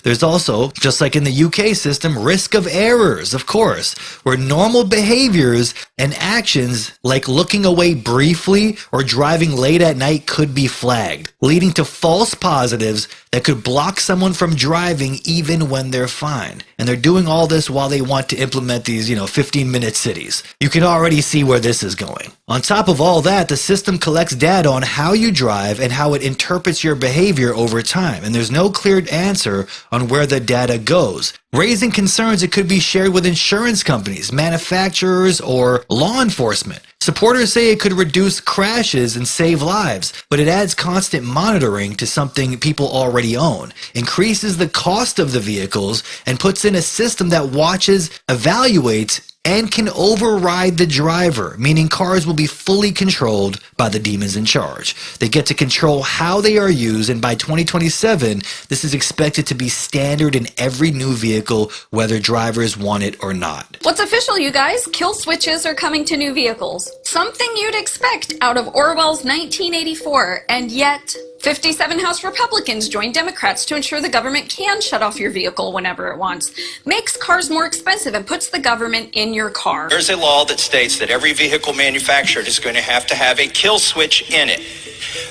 [SPEAKER 1] There's also, just like in the UK system, risk of errors, of course, where normal behaviors and actions like looking away briefly or driving late at night could be flagged, leading to false positives that could block someone from driving even when they're fine. And they're doing all this while they want to implement these, 15-minute cities. You can already see where this is going. On top of all that, the system collects data on how you drive and how it interprets your behavior over time, and there's no clear answer on where the data goes, raising concerns it could be shared with insurance companies, manufacturers, or law enforcement. Supporters say it could reduce crashes and save lives, but it adds constant monitoring to something people already own, increases the cost of the vehicles, and puts in a system that watches, evaluates, and can override the driver, meaning cars will be fully controlled by the demons in charge. They get to control how they are used, and by 2027, this is expected to be standard in every new vehicle, whether drivers want it or not.
[SPEAKER 12] What's official, you guys? Kill switches are coming to new vehicles. Something you'd expect out of Orwell's 1984, and yet 57 House Republicans joined Democrats to ensure the government can shut off your vehicle whenever it wants, makes cars more expensive, and puts the government in your car.
[SPEAKER 13] There's a law that states that every vehicle manufactured is going to have a kill switch in it.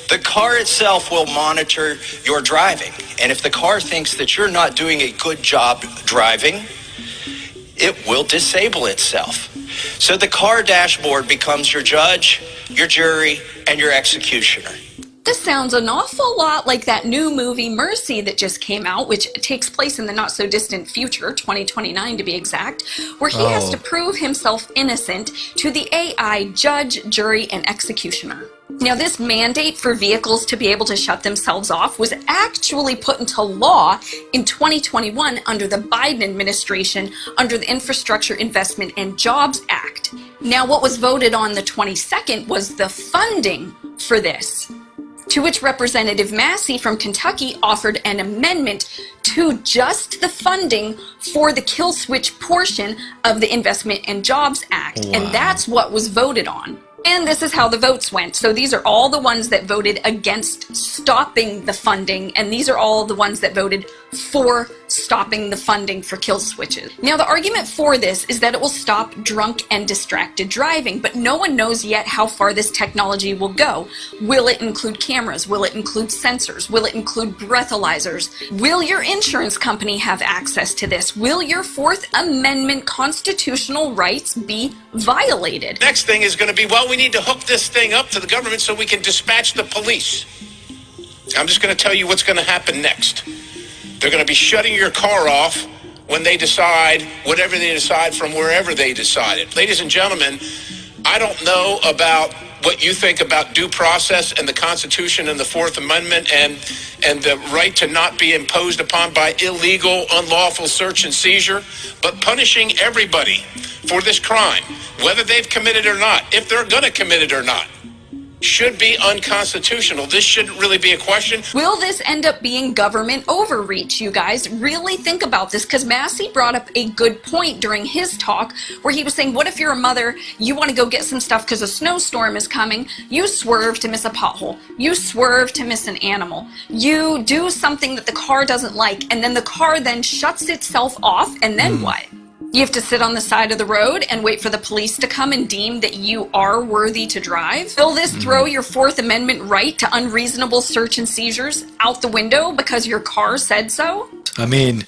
[SPEAKER 13] The car itself will monitor your driving, and if the car thinks that you're not doing a good job driving, it will disable itself. So the car dashboard becomes your judge, your jury, and your executioner.
[SPEAKER 12] This sounds an awful lot like that new movie Mercy that just came out, which takes place in the not so distant future, 2029 to be exact, where he has to prove himself innocent to the AI judge, jury, and executioner. Now, this mandate for vehicles to be able to shut themselves off was actually put into law in 2021 under the Biden administration under the Infrastructure Investment and Jobs Act. Now, what was voted on the 22nd was the funding for this, to which Representative Massey from Kentucky offered an amendment to just the funding for the kill switch portion of the Investment and Jobs Act. Wow. And that's what was voted on. And this is how the votes went. So these are all the ones that voted against stopping the funding, and these are all the ones that voted for stopping the funding for kill switches. Now, the argument for this is that it will stop drunk and distracted driving, but no one knows yet how far this technology will go. Will it include cameras? Will it include sensors? Will it include breathalyzers? Will your insurance company have access to this? Will your Fourth Amendment constitutional rights be violated?
[SPEAKER 14] Next thing is going to be, well, we need to hook this thing up to the government so we can dispatch the police. I'm just going to tell you what's going to happen next. They're going to be shutting your car off when they decide whatever they decide from wherever they decide it. Ladies and gentlemen, I don't know about what you think about due process and the Constitution and the Fourth Amendment and the right to not be imposed upon by illegal, unlawful search and seizure, but punishing everybody for this crime, whether they've committed or not, if they're going to commit it or not, should be unconstitutional. This shouldn't really be a question.
[SPEAKER 12] Will this end up being government overreach, you guys? Really think about this, because Massey brought up a good point during his talk where he was saying, what if you're a mother, you want to go get some stuff because a snowstorm is coming, you swerve to miss a pothole, you swerve to miss an animal, you do something that the car doesn't like, and then the car then shuts itself off, and then what? You have to sit on the side of the road and wait for the police to come and deem that you are worthy to drive? Will this throw your Fourth Amendment right to unreasonable search and seizures out the window because your car said so?
[SPEAKER 1] I mean,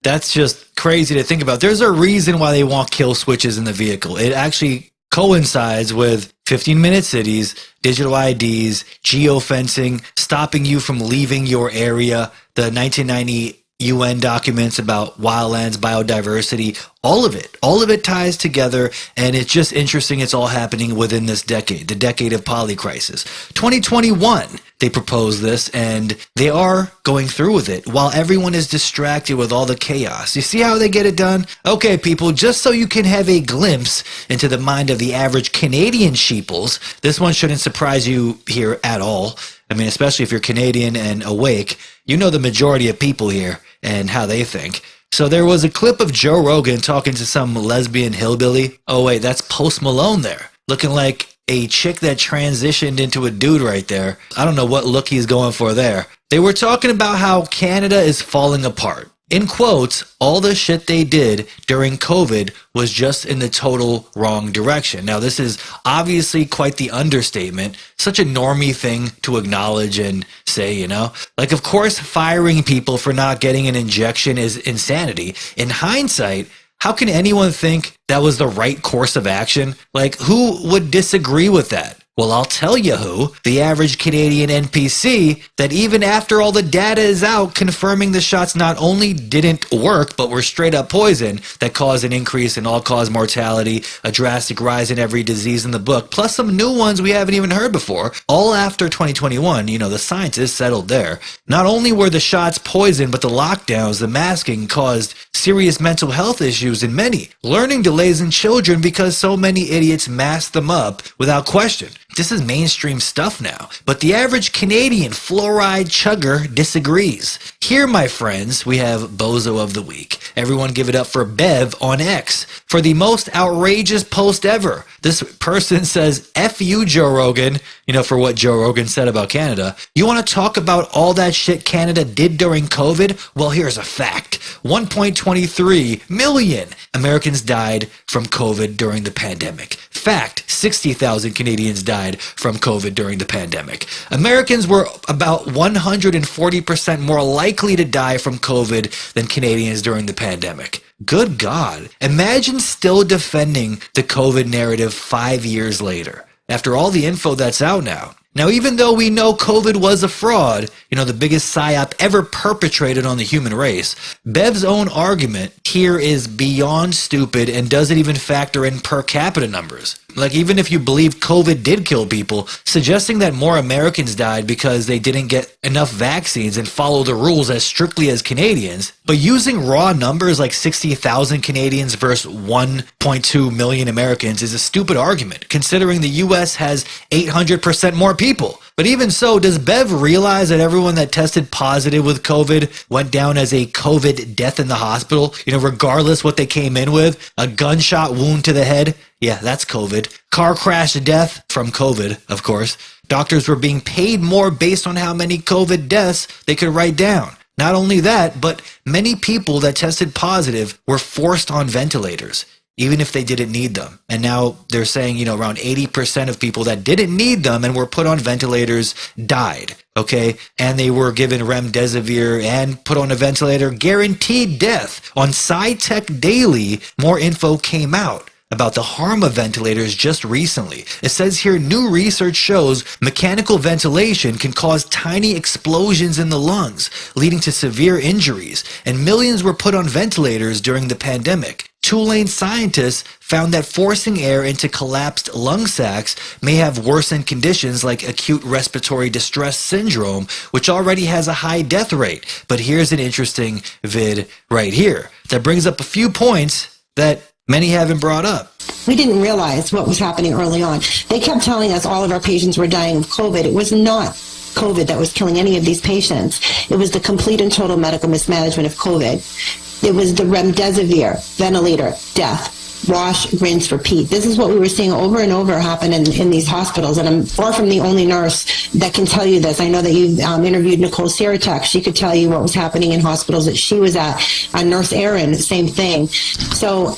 [SPEAKER 1] that's just crazy to think about. There's a reason why they want kill switches in the vehicle. It actually coincides with 15-minute cities, digital IDs, geofencing, stopping you from leaving your area, the 1990 UN documents about wildlands, biodiversity. All of it ties together, and it's just interesting it's all happening within this decade, the decade of polycrisis. 2021, they proposed this, and they are going through with it while everyone is distracted with all the chaos. You see how they get it done? Okay, people, just so you can have a glimpse into the mind of the average Canadian sheeples, this one shouldn't surprise you here at all. I mean, especially if you're Canadian and awake, you know the majority of people here and how they think. So there was a clip of Joe Rogan talking to some lesbian hillbilly. Oh wait, that's Post Malone there, looking like a chick that transitioned into a dude right there. I don't know what look he's going for there. They were talking about how Canada is falling apart. In quotes, all the shit they did during COVID was just in the total wrong direction. Now, this is obviously quite the understatement, such a normie thing to acknowledge and say, you know? Like, of course, firing people for not getting an injection is insanity. In hindsight, how can anyone think that was the right course of action? Like, who would disagree with that? Well, I'll tell you who, the average Canadian NPC, that even after all the data is out confirming the shots not only didn't work, but were straight up poison that caused an increase in all-cause mortality, a drastic rise in every disease in the book, plus some new ones we haven't even heard before, all after 2021, you know, the science is settled there. Not only were the shots poison, but the lockdowns, the masking caused serious mental health issues in many, learning delays in children because so many idiots masked them up without question. This is mainstream stuff now, but the average Canadian fluoride chugger disagrees. Here, my friends, we have Bozo of the Week. Everyone give it up for Bev on X for the most outrageous post ever. This person says, F you, Joe Rogan, you know, for what Joe Rogan said about Canada. You want to talk about all that shit Canada did during COVID? Well, here's a fact. 1.23 million Americans died from COVID during the pandemic. Fact, 60,000 Canadians died from COVID during the pandemic. Americans were about 140% more likely to die from COVID than Canadians during the pandemic. Good God. Imagine still defending the COVID narrative 5 years later, after all the info that's out now. Now, even though we know COVID was a fraud, you know, the biggest psyop ever perpetrated on the human race, Bev's own argument here is beyond stupid and doesn't even factor in per capita numbers. Like, even if you believe COVID did kill people, suggesting that more Americans died because they didn't get enough vaccines and follow the rules as strictly as Canadians, but using raw numbers like 60,000 Canadians versus 1.2 million Americans is a stupid argument, considering the US has 800% more people. But even so, does Bev realize that everyone that tested positive with COVID went down as a COVID death in the hospital? You know, regardless what they came in with, a gunshot wound to the head? Yeah, that's COVID. Car crash death from COVID, of course. Doctors were being paid more based on how many COVID deaths they could write down. Not only that, but many people that tested positive were forced on ventilators, even if they didn't need them. And now they're saying, you know, around 80% of people that didn't need them and were put on ventilators died, okay? And they were given remdesivir and put on a ventilator, guaranteed death. On SciTech Daily, more info came out about the harm of ventilators just recently. It says here, new research shows mechanical ventilation can cause tiny explosions in the lungs, leading to severe injuries, and millions were put on ventilators during the pandemic. Tulane scientists found that forcing air into collapsed lung sacs may have worsened conditions like acute respiratory distress syndrome, which already has a high death rate. But here's an interesting vid right here that brings up a few points that many haven't brought up.
[SPEAKER 15] We didn't realize what was happening early on. They kept telling us all of our patients were dying of COVID. It was not COVID that was killing any of these patients. It was the complete and total medical mismanagement of COVID. It was the remdesivir, ventilator, death, wash, rinse, repeat. This is what we were seeing over and over happen in these hospitals, and I'm far from the only nurse that can tell you this. I know that you've interviewed Nicole Siratek. She could tell you what was happening in hospitals that she was at. Nurse Erin, same thing. So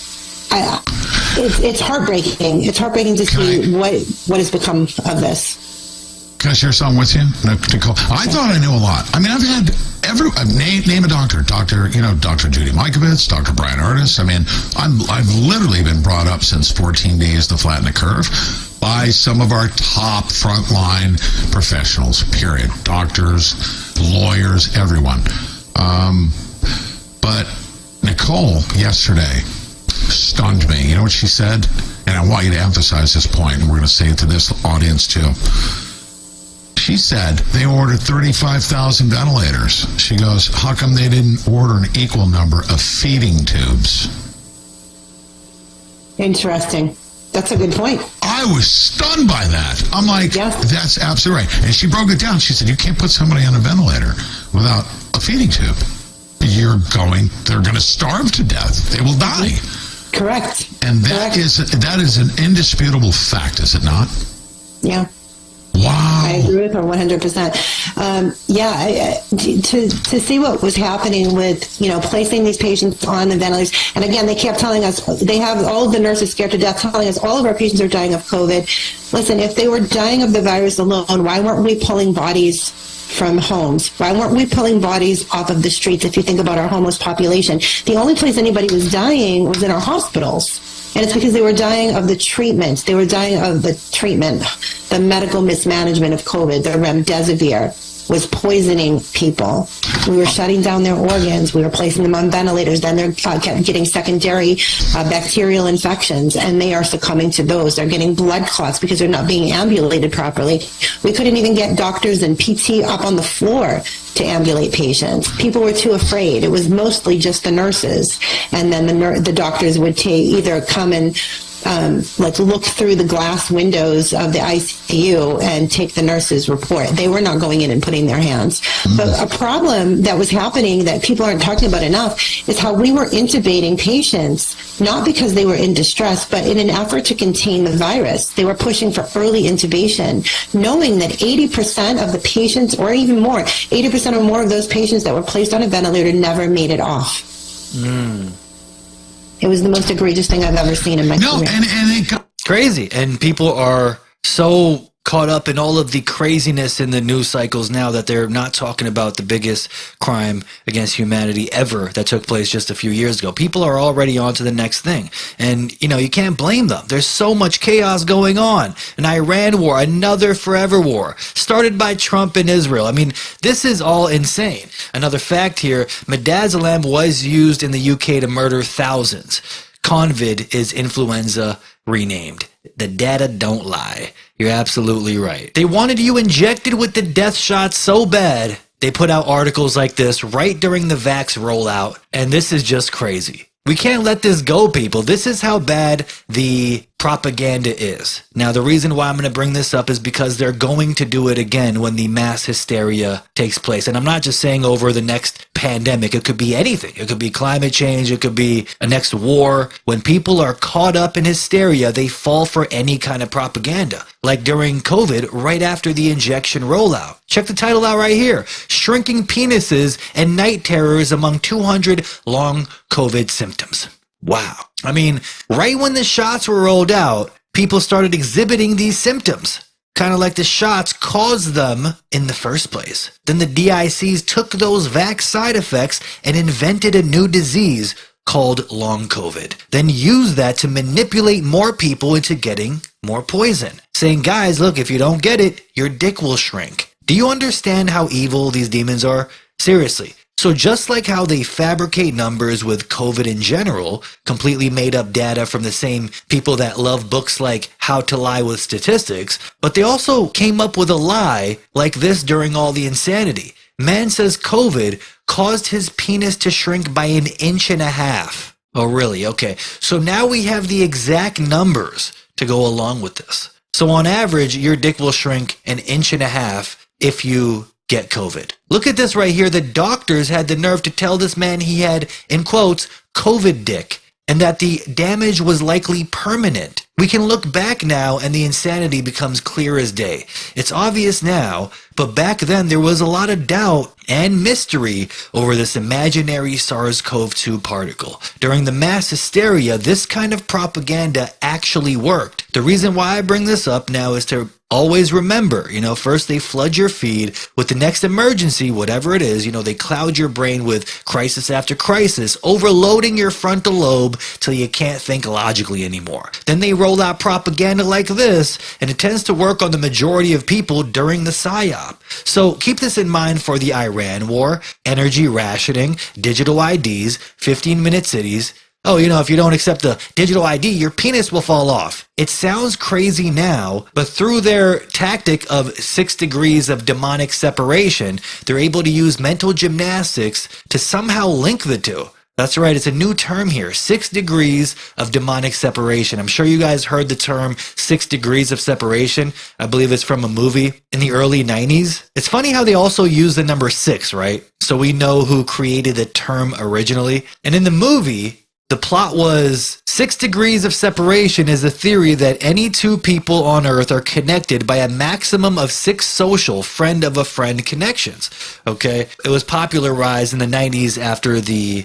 [SPEAKER 15] it's heartbreaking. It's heartbreaking to see what has become of this.
[SPEAKER 16] Can I share something with you, Nicole? I thought I knew a lot. I mean, I've had name a doctor, Dr. Judy Mikovits, Dr. Brian Artis. I mean, I've literally been brought up since 14 days to flatten the curve by some of our top frontline professionals, period. Doctors, lawyers, everyone. But Nicole, yesterday, stunned me. You know what she said? And I want you to emphasize this point, and we're going to say it to this audience too. She said they ordered 35,000 ventilators. She goes, how come they didn't order an equal number of feeding tubes?
[SPEAKER 15] Interesting. That's a good point.
[SPEAKER 16] I was stunned by that. I'm like, that's absolutely right. And she broke it down. She said, you can't put somebody on a ventilator without a feeding tube. They're going to starve to death. They will die.
[SPEAKER 15] Correct.
[SPEAKER 16] And that is an indisputable fact, is it not?
[SPEAKER 15] Yeah.
[SPEAKER 16] Wow.
[SPEAKER 15] I agree with her 100%. To see what was happening with, placing these patients on the ventilators. And again, they kept telling us, they have all of the nurses scared to death, telling us all of our patients are dying of COVID. Listen, if they were dying of the virus alone, why weren't we pulling bodies from homes? Why weren't we pulling bodies off of the streets if you think about our homeless population? The only place anybody was dying was in our hospitals. And it's because they were dying of the treatment. They were dying of the treatment, the medical mismanagement of COVID. The remdesivir was poisoning people. We were shutting down their organs. We were placing them on ventilators. Then they kept getting secondary bacterial infections, and they are succumbing to those. They're getting blood clots because they're not being ambulated properly. We couldn't even get doctors and PT up on the floor to ambulate patients. People were too afraid. It was mostly just the nurses, and then the doctors would either come and look through the glass windows of the ICU and take the nurse's report. They were not going in and putting their hands. But a problem that was happening that people aren't talking about enough is how we were intubating patients, not because they were in distress, but in an effort to contain the virus. They were pushing for early intubation, knowing that 80% of the patients, or even more, 80% or more of those patients that were placed on a ventilator never made it off. It was the most egregious thing I've ever seen in my career.
[SPEAKER 1] And it got crazy. And people are so caught up in all of the craziness in the news cycles now that they're not talking about the biggest crime against humanity ever that took place just a few years ago. People are already on to the next thing. And, you can't blame them. There's so much chaos going on. An Iran war, another forever war, started by Trump and Israel. I mean, this is all insane. Another fact here, midazolam was used in the UK to murder thousands. Covid is influenza renamed. The data don't lie. You're absolutely right. They wanted you injected with the death shot so bad, they put out articles like this right during the vax rollout, and this is just crazy. We can't let this go, people. This is how bad the propaganda is. Now, the reason why I'm going to bring this up is because they're going to do it again when the mass hysteria takes place. And I'm not just saying over the next pandemic. It could be anything. It could be climate change. It could be a next war. When people are caught up in hysteria, they fall for any kind of propaganda. Like during COVID, right after the injection rollout. Check the title out right here. Shrinking penises and night terrors among 200 long COVID symptoms. Wow. I mean, right when the shots were rolled out, people started exhibiting these symptoms. Kind of like the shots caused them in the first place. Then the DICs took those vax side effects and invented a new disease called long COVID. Then used that to manipulate more people into getting more poison. Saying, guys, look, if you don't get it, your dick will shrink. Do you understand how evil these demons are? Seriously. So just like how they fabricate numbers with COVID in general, completely made up data from the same people that love books like How to Lie with Statistics, but they also came up with a lie like this during all the insanity. Man says COVID caused his penis to shrink by 1.5 inches. Oh, really? Okay. So now we have the exact numbers to go along with this. So on average, your dick will shrink 1.5 inches if you get COVID. Look at this right here. The doctors had the nerve to tell this man he had, in quotes, COVID dick, and that the damage was likely permanent. We can look back now and the insanity becomes clear as day. It's obvious now, but back then there was a lot of doubt and mystery over this imaginary SARS-CoV-2 particle. During the mass hysteria, this kind of propaganda actually worked. The reason why I bring this up now is to always remember, first they flood your feed with the next emergency, whatever it is, they cloud your brain with crisis after crisis, overloading your frontal lobe till you can't think logically anymore. Then they roll out propaganda like this, and it tends to work on the majority of people during the PSYOP. So keep this in mind for the Iran war, energy rationing, digital IDs, 15-minute cities, oh, if you don't accept the digital ID, your penis will fall off. It sounds crazy now, but through their tactic of 6 degrees of demonic separation, they're able to use mental gymnastics to somehow link the two. That's right, it's a new term here, 6 degrees of demonic separation. I'm sure you guys heard the term 6 degrees of separation. I believe it's from a movie in the early 90s. It's funny how they also use the number 6, right? So we know who created the term originally. And in the movie, the plot was 6 degrees of separation is a theory that any two people on Earth are connected by a maximum of 6 social friend of a friend connections. Okay? It was popularized in the 90s after the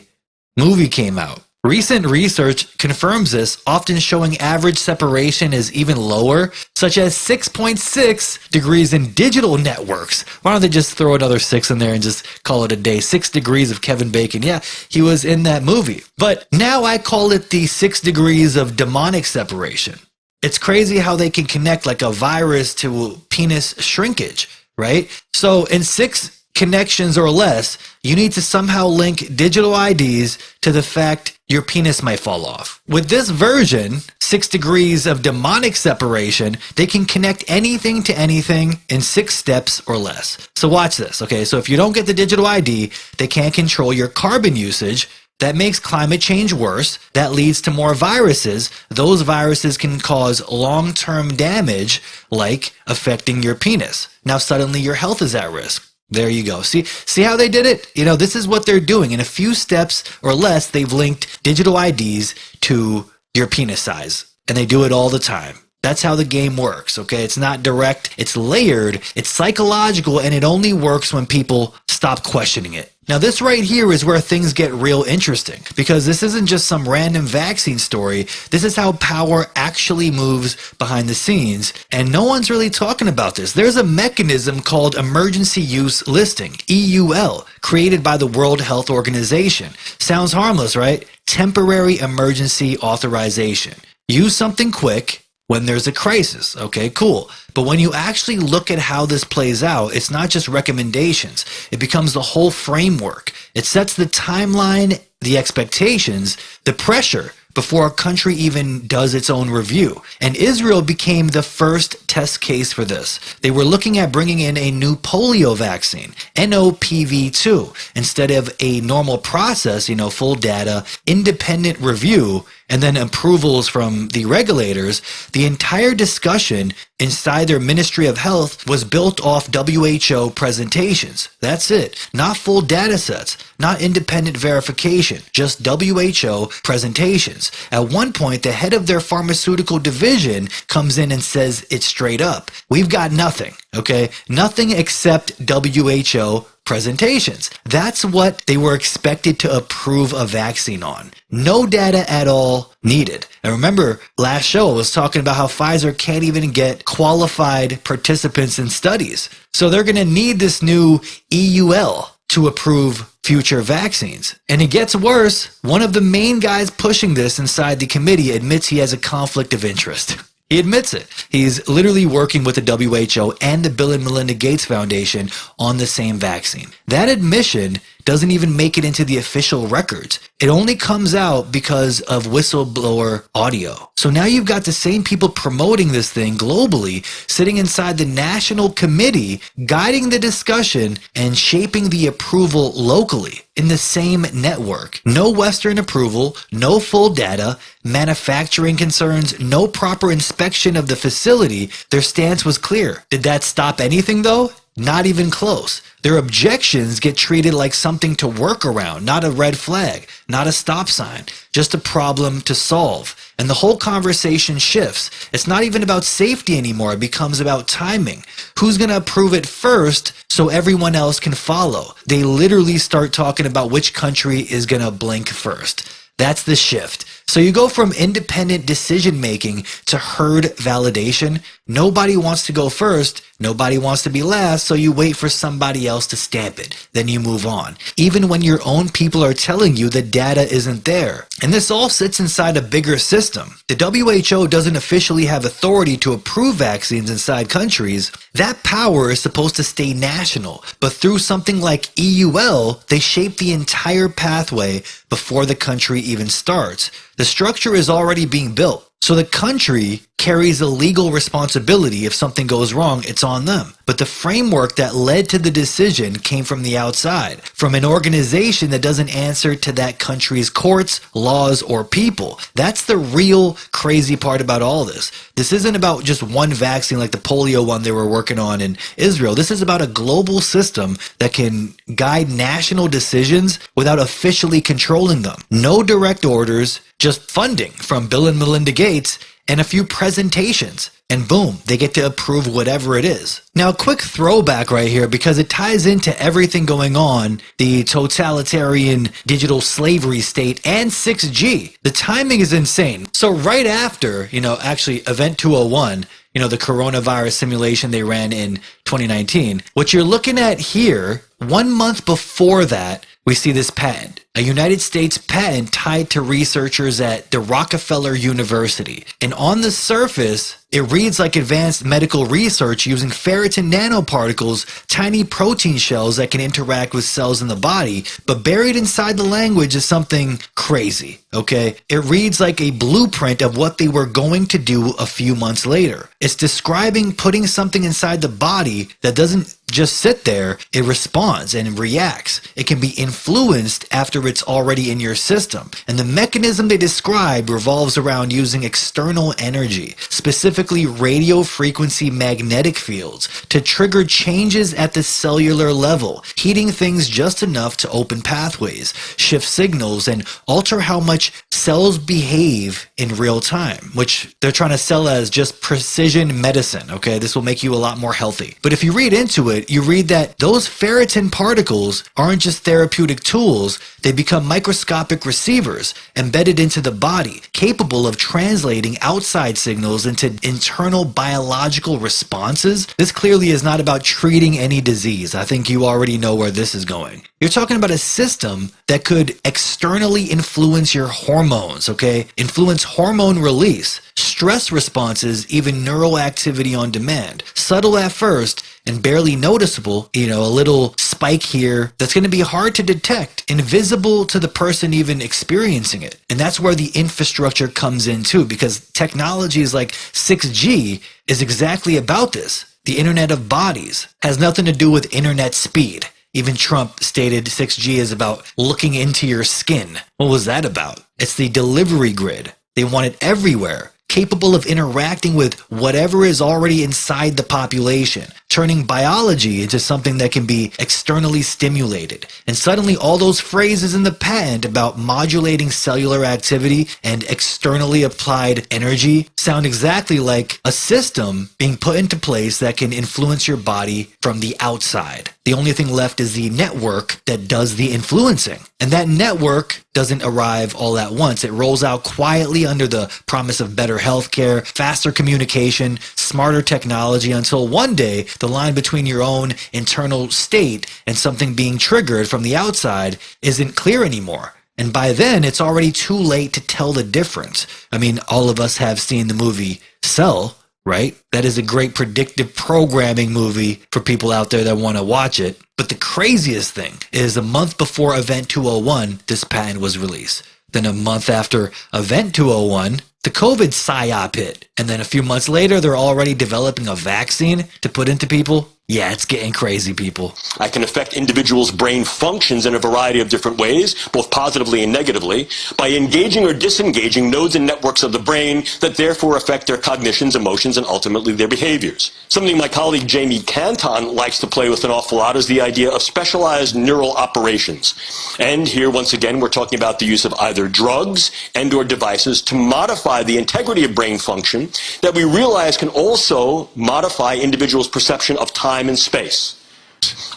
[SPEAKER 1] movie came out. Recent research confirms this, often showing average separation is even lower, such as 6.6 degrees in digital networks. Why don't they just throw another 6 in there and just call it a day? 6 degrees of Kevin Bacon. Yeah, he was in that movie. But now I call it the 6 degrees of demonic separation. It's crazy how they can connect like a virus to penis shrinkage, right? So in 6 connections or less, you need to somehow link digital IDs to the fact your penis might fall off. With this version, 6 degrees of demonic separation, they can connect anything to anything in 6 steps or less. So watch this, okay? So if you don't get the digital ID, they can't control your carbon usage. That makes climate change worse. That leads to more viruses. Those viruses can cause long-term damage, like affecting your penis. Now suddenly your health is at risk. There you go. See how they did it? This is what they're doing. In a few steps or less, they've linked digital IDs to your penis size. And they do it all the time. That's how the game works, okay? It's not direct, it's layered, it's psychological, and it only works when people stop questioning it. Now this right here is where things get real interesting, because this isn't just some random vaccine story. This is how power actually moves behind the scenes, and no one's really talking about this. There's a mechanism called Emergency Use Listing, EUL, created by the World Health Organization. Sounds harmless, right? Temporary emergency authorization. Use something quick when there's a crisis. Okay, cool. But when you actually look at how this plays out, it's not just recommendations. It becomes the whole framework. It sets the timeline, the expectations, the pressure before a country even does its own review. And Israel became the first test case for this. They were looking at bringing in a new polio vaccine, NOPV2, instead of a normal process, full data, independent review, and then approvals from the regulators. The entire discussion inside their Ministry of Health was built off WHO presentations. That's it. Not full data sets, not independent verification, just WHO presentations. At one point, the head of their pharmaceutical division comes in and says it straight up. We've got nothing, okay? Nothing except WHO presentations. That's what they were expected to approve a vaccine on. No data at all needed. And remember, last show I was talking about how Pfizer can't even get qualified participants in studies. So they're going to need this new EUL to approve future vaccines. And it gets worse. One of the main guys pushing this inside the committee admits he has a conflict of interest. He admits it. He's literally working with the WHO and the Bill and Melinda Gates Foundation on the same vaccine. That admission doesn't even make it into the official records. It only comes out because of whistleblower audio. So now you've got the same people promoting this thing globally, sitting inside the national committee, guiding the discussion and shaping the approval locally in the same network. No Western approval, no full data, manufacturing concerns, no proper inspection of the facility. Their stance was clear. Did that stop anything though? Not even close. Their objections get treated like something to work around, not a red flag, not a stop sign, just a problem to solve. And the whole conversation shifts. It's not even about safety anymore. It becomes about timing. Who's going to approve it first so everyone else can follow? They literally start talking about which country is going to blink first. That's the shift. So you go from independent decision making to herd validation. Nobody wants to go first. Nobody wants to be last. So you wait for somebody else to stamp it. Then you move on. Even when your own people are telling you the data isn't there. And this all sits inside a bigger system. The WHO doesn't officially have authority to approve vaccines inside countries. That power is supposed to stay national. But through something like EUL, they shape the entire pathway before the country even starts. The structure is already being built. So the country carries a legal responsibility. If something goes wrong, it's on them. But the framework that led to the decision came from the outside, from an organization that doesn't answer to that country's courts, laws, or people. That's the real crazy part about all this. This isn't about just one vaccine like the polio one they were working on in Israel. This is about a global system that can guide national decisions without officially controlling them. No direct orders, just funding from Bill and Melinda Gates and a few presentations. And boom, they get to approve whatever it is. Now, a quick throwback right here because it ties into everything going on, the totalitarian digital slavery state and 6G. The timing is insane. So right after, actually Event 201, the coronavirus simulation they ran in 2019, what you're looking at here, 1 month before that, we see this patent, a United States patent tied to researchers at the Rockefeller University. And on the surface, it reads like advanced medical research using ferritin nanoparticles, tiny protein shells that can interact with cells in the body, but buried inside the language is something crazy, okay? It reads like a blueprint of what they were going to do a few months later. It's describing putting something inside the body that doesn't just sit there, it responds and reacts. It can be influenced after it's already in your system. And the mechanism they describe revolves around using external energy, specifically radio frequency magnetic fields, to trigger changes at the cellular level, heating things just enough to open pathways, shift signals, and alter how much cells behave in real time, which they're trying to sell as just precision medicine, okay? This will make you a lot more healthy. But if you read into it, you read that those ferritin particles aren't just therapeutic tools, they become microscopic receivers embedded into the body, capable of translating outside signals into internal biological responses. This clearly is not about treating any disease. I think you already know where this is going. You're talking about a system that could externally influence your hormones, okay? Influence hormone release, stress responses, even neural activity on demand. Subtle at first and barely noticeable, a little spike here that's going to be hard to detect, invisible to the person even experiencing it. And that's where the infrastructure comes in too, because technologies like 6G is exactly about this. The Internet of Bodies has nothing to do with internet speed. Even Trump stated 6G is about looking into your skin. What was that about? It's the delivery grid. They want it everywhere, capable of interacting with whatever is already inside the population, turning biology into something that can be externally stimulated. And suddenly all those phrases in the patent about modulating cellular activity and externally applied energy sound exactly like a system being put into place that can influence your body from the outside. The only thing left is the network that does the influencing. And that network doesn't arrive all at once. It rolls out quietly under the promise of better healthcare, faster communication, smarter technology, until one day the line between your own internal state and something being triggered from the outside isn't clear anymore. And by then, it's already too late to tell the difference. I mean, all of us have seen the movie Cell, right? That is a great predictive programming movie for people out there that want to watch it. But the craziest thing is a month before Event 201, this patent was released. Then a month after Event 201, the COVID PSY-OP hit. And then a few months later, they're already developing a vaccine to put into people. Yeah, it's getting crazy, people.
[SPEAKER 17] I can affect individuals' brain functions in a variety of different ways, both positively and negatively, by engaging or disengaging nodes and networks of the brain that therefore affect their cognitions, emotions, and ultimately their behaviors. Something my colleague Jamie Canton likes to play with an awful lot is the idea of specialized neural operations. And here, once again, we're talking about the use of either drugs and or devices to modify the integrity of brain function that we realize can also modify individuals' perception of time and space.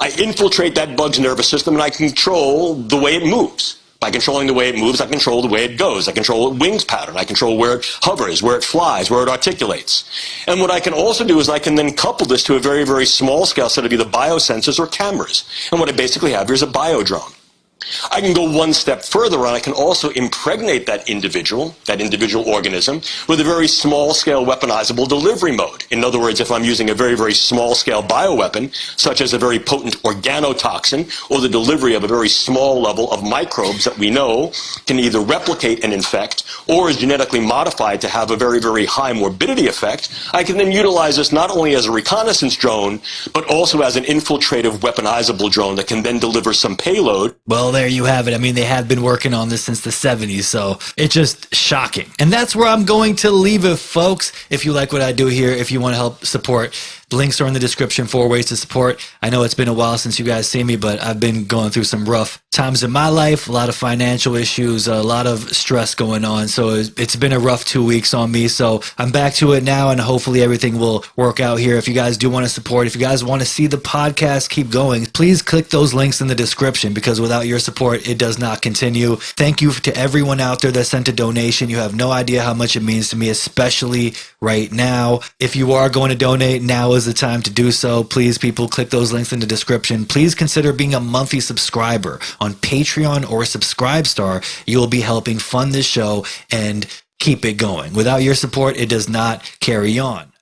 [SPEAKER 17] I infiltrate that bug's nervous system and I control the way it moves. By controlling the way it moves, I control the way it goes. I control its wings pattern. I control where it hovers, where it flies, where it articulates. And what I can also do is I can then couple this to a very, very small scale set of either biosensors or cameras. And what I basically have here is a biodrone. I can go one step further, and I can also impregnate that individual organism, with a very small-scale weaponizable delivery mode. In other words, if I'm using a very, very small-scale bioweapon, such as a very potent organotoxin, or the delivery of a very small level of microbes that we know can either replicate and infect, or is genetically modified to have a very, very high morbidity effect, I can then utilize this not only as a reconnaissance drone, but also as an infiltrative weaponizable drone that can then deliver some payload.
[SPEAKER 1] Well, there you have it. I mean, they have been working on this since the 70s, so it's just shocking. And that's where I'm going to leave it, folks. If you like what I do here, if you want to help support, the links are in the description, 4 ways to support. I know it's been a while since you guys see me, but I've been going through some rough times in my life, a lot of financial issues, a lot of stress going on. So it's been a rough 2 weeks on me. So I'm back to it now, and hopefully everything will work out here. If you guys do want to support, if you guys want to see the podcast keep going, please click those links in the description, because without your support, it does not continue. Thank you to everyone out there that sent a donation. You have no idea how much it means to me, especially right now. If you are going to donate, now is the time to do so. Please, people, click those links in the description. Please consider being a monthly subscriber on Patreon or Subscribestar. You will be helping fund this show and keep it going. Without your support, it does not carry on.